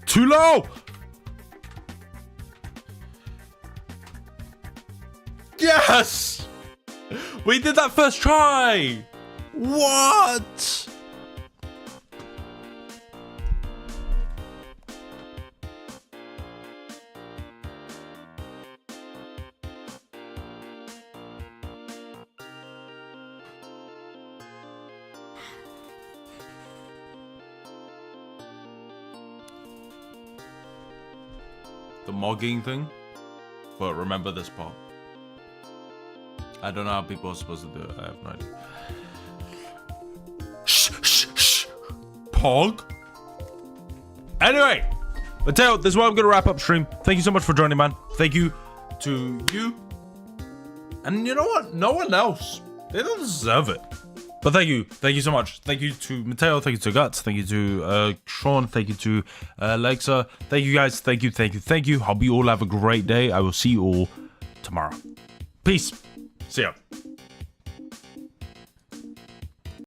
Too low. Yes, we did that first try. What? The mogging thing, but remember this part. I don't know how people are supposed to do it. I have no idea. Shh, shh, shh. Pog. Anyway, Mateo, this is why I'm gonna wrap up stream. Thank you so much for joining, man. Thank you to you. And you know what? No one else. They don't deserve it. But thank you so much. Thank you to Mateo, thank you to Guts, thank you to Sean, thank you to Lexa. Thank you guys, thank you. Hope you all have a great day. I will see you all tomorrow. Peace. See ya.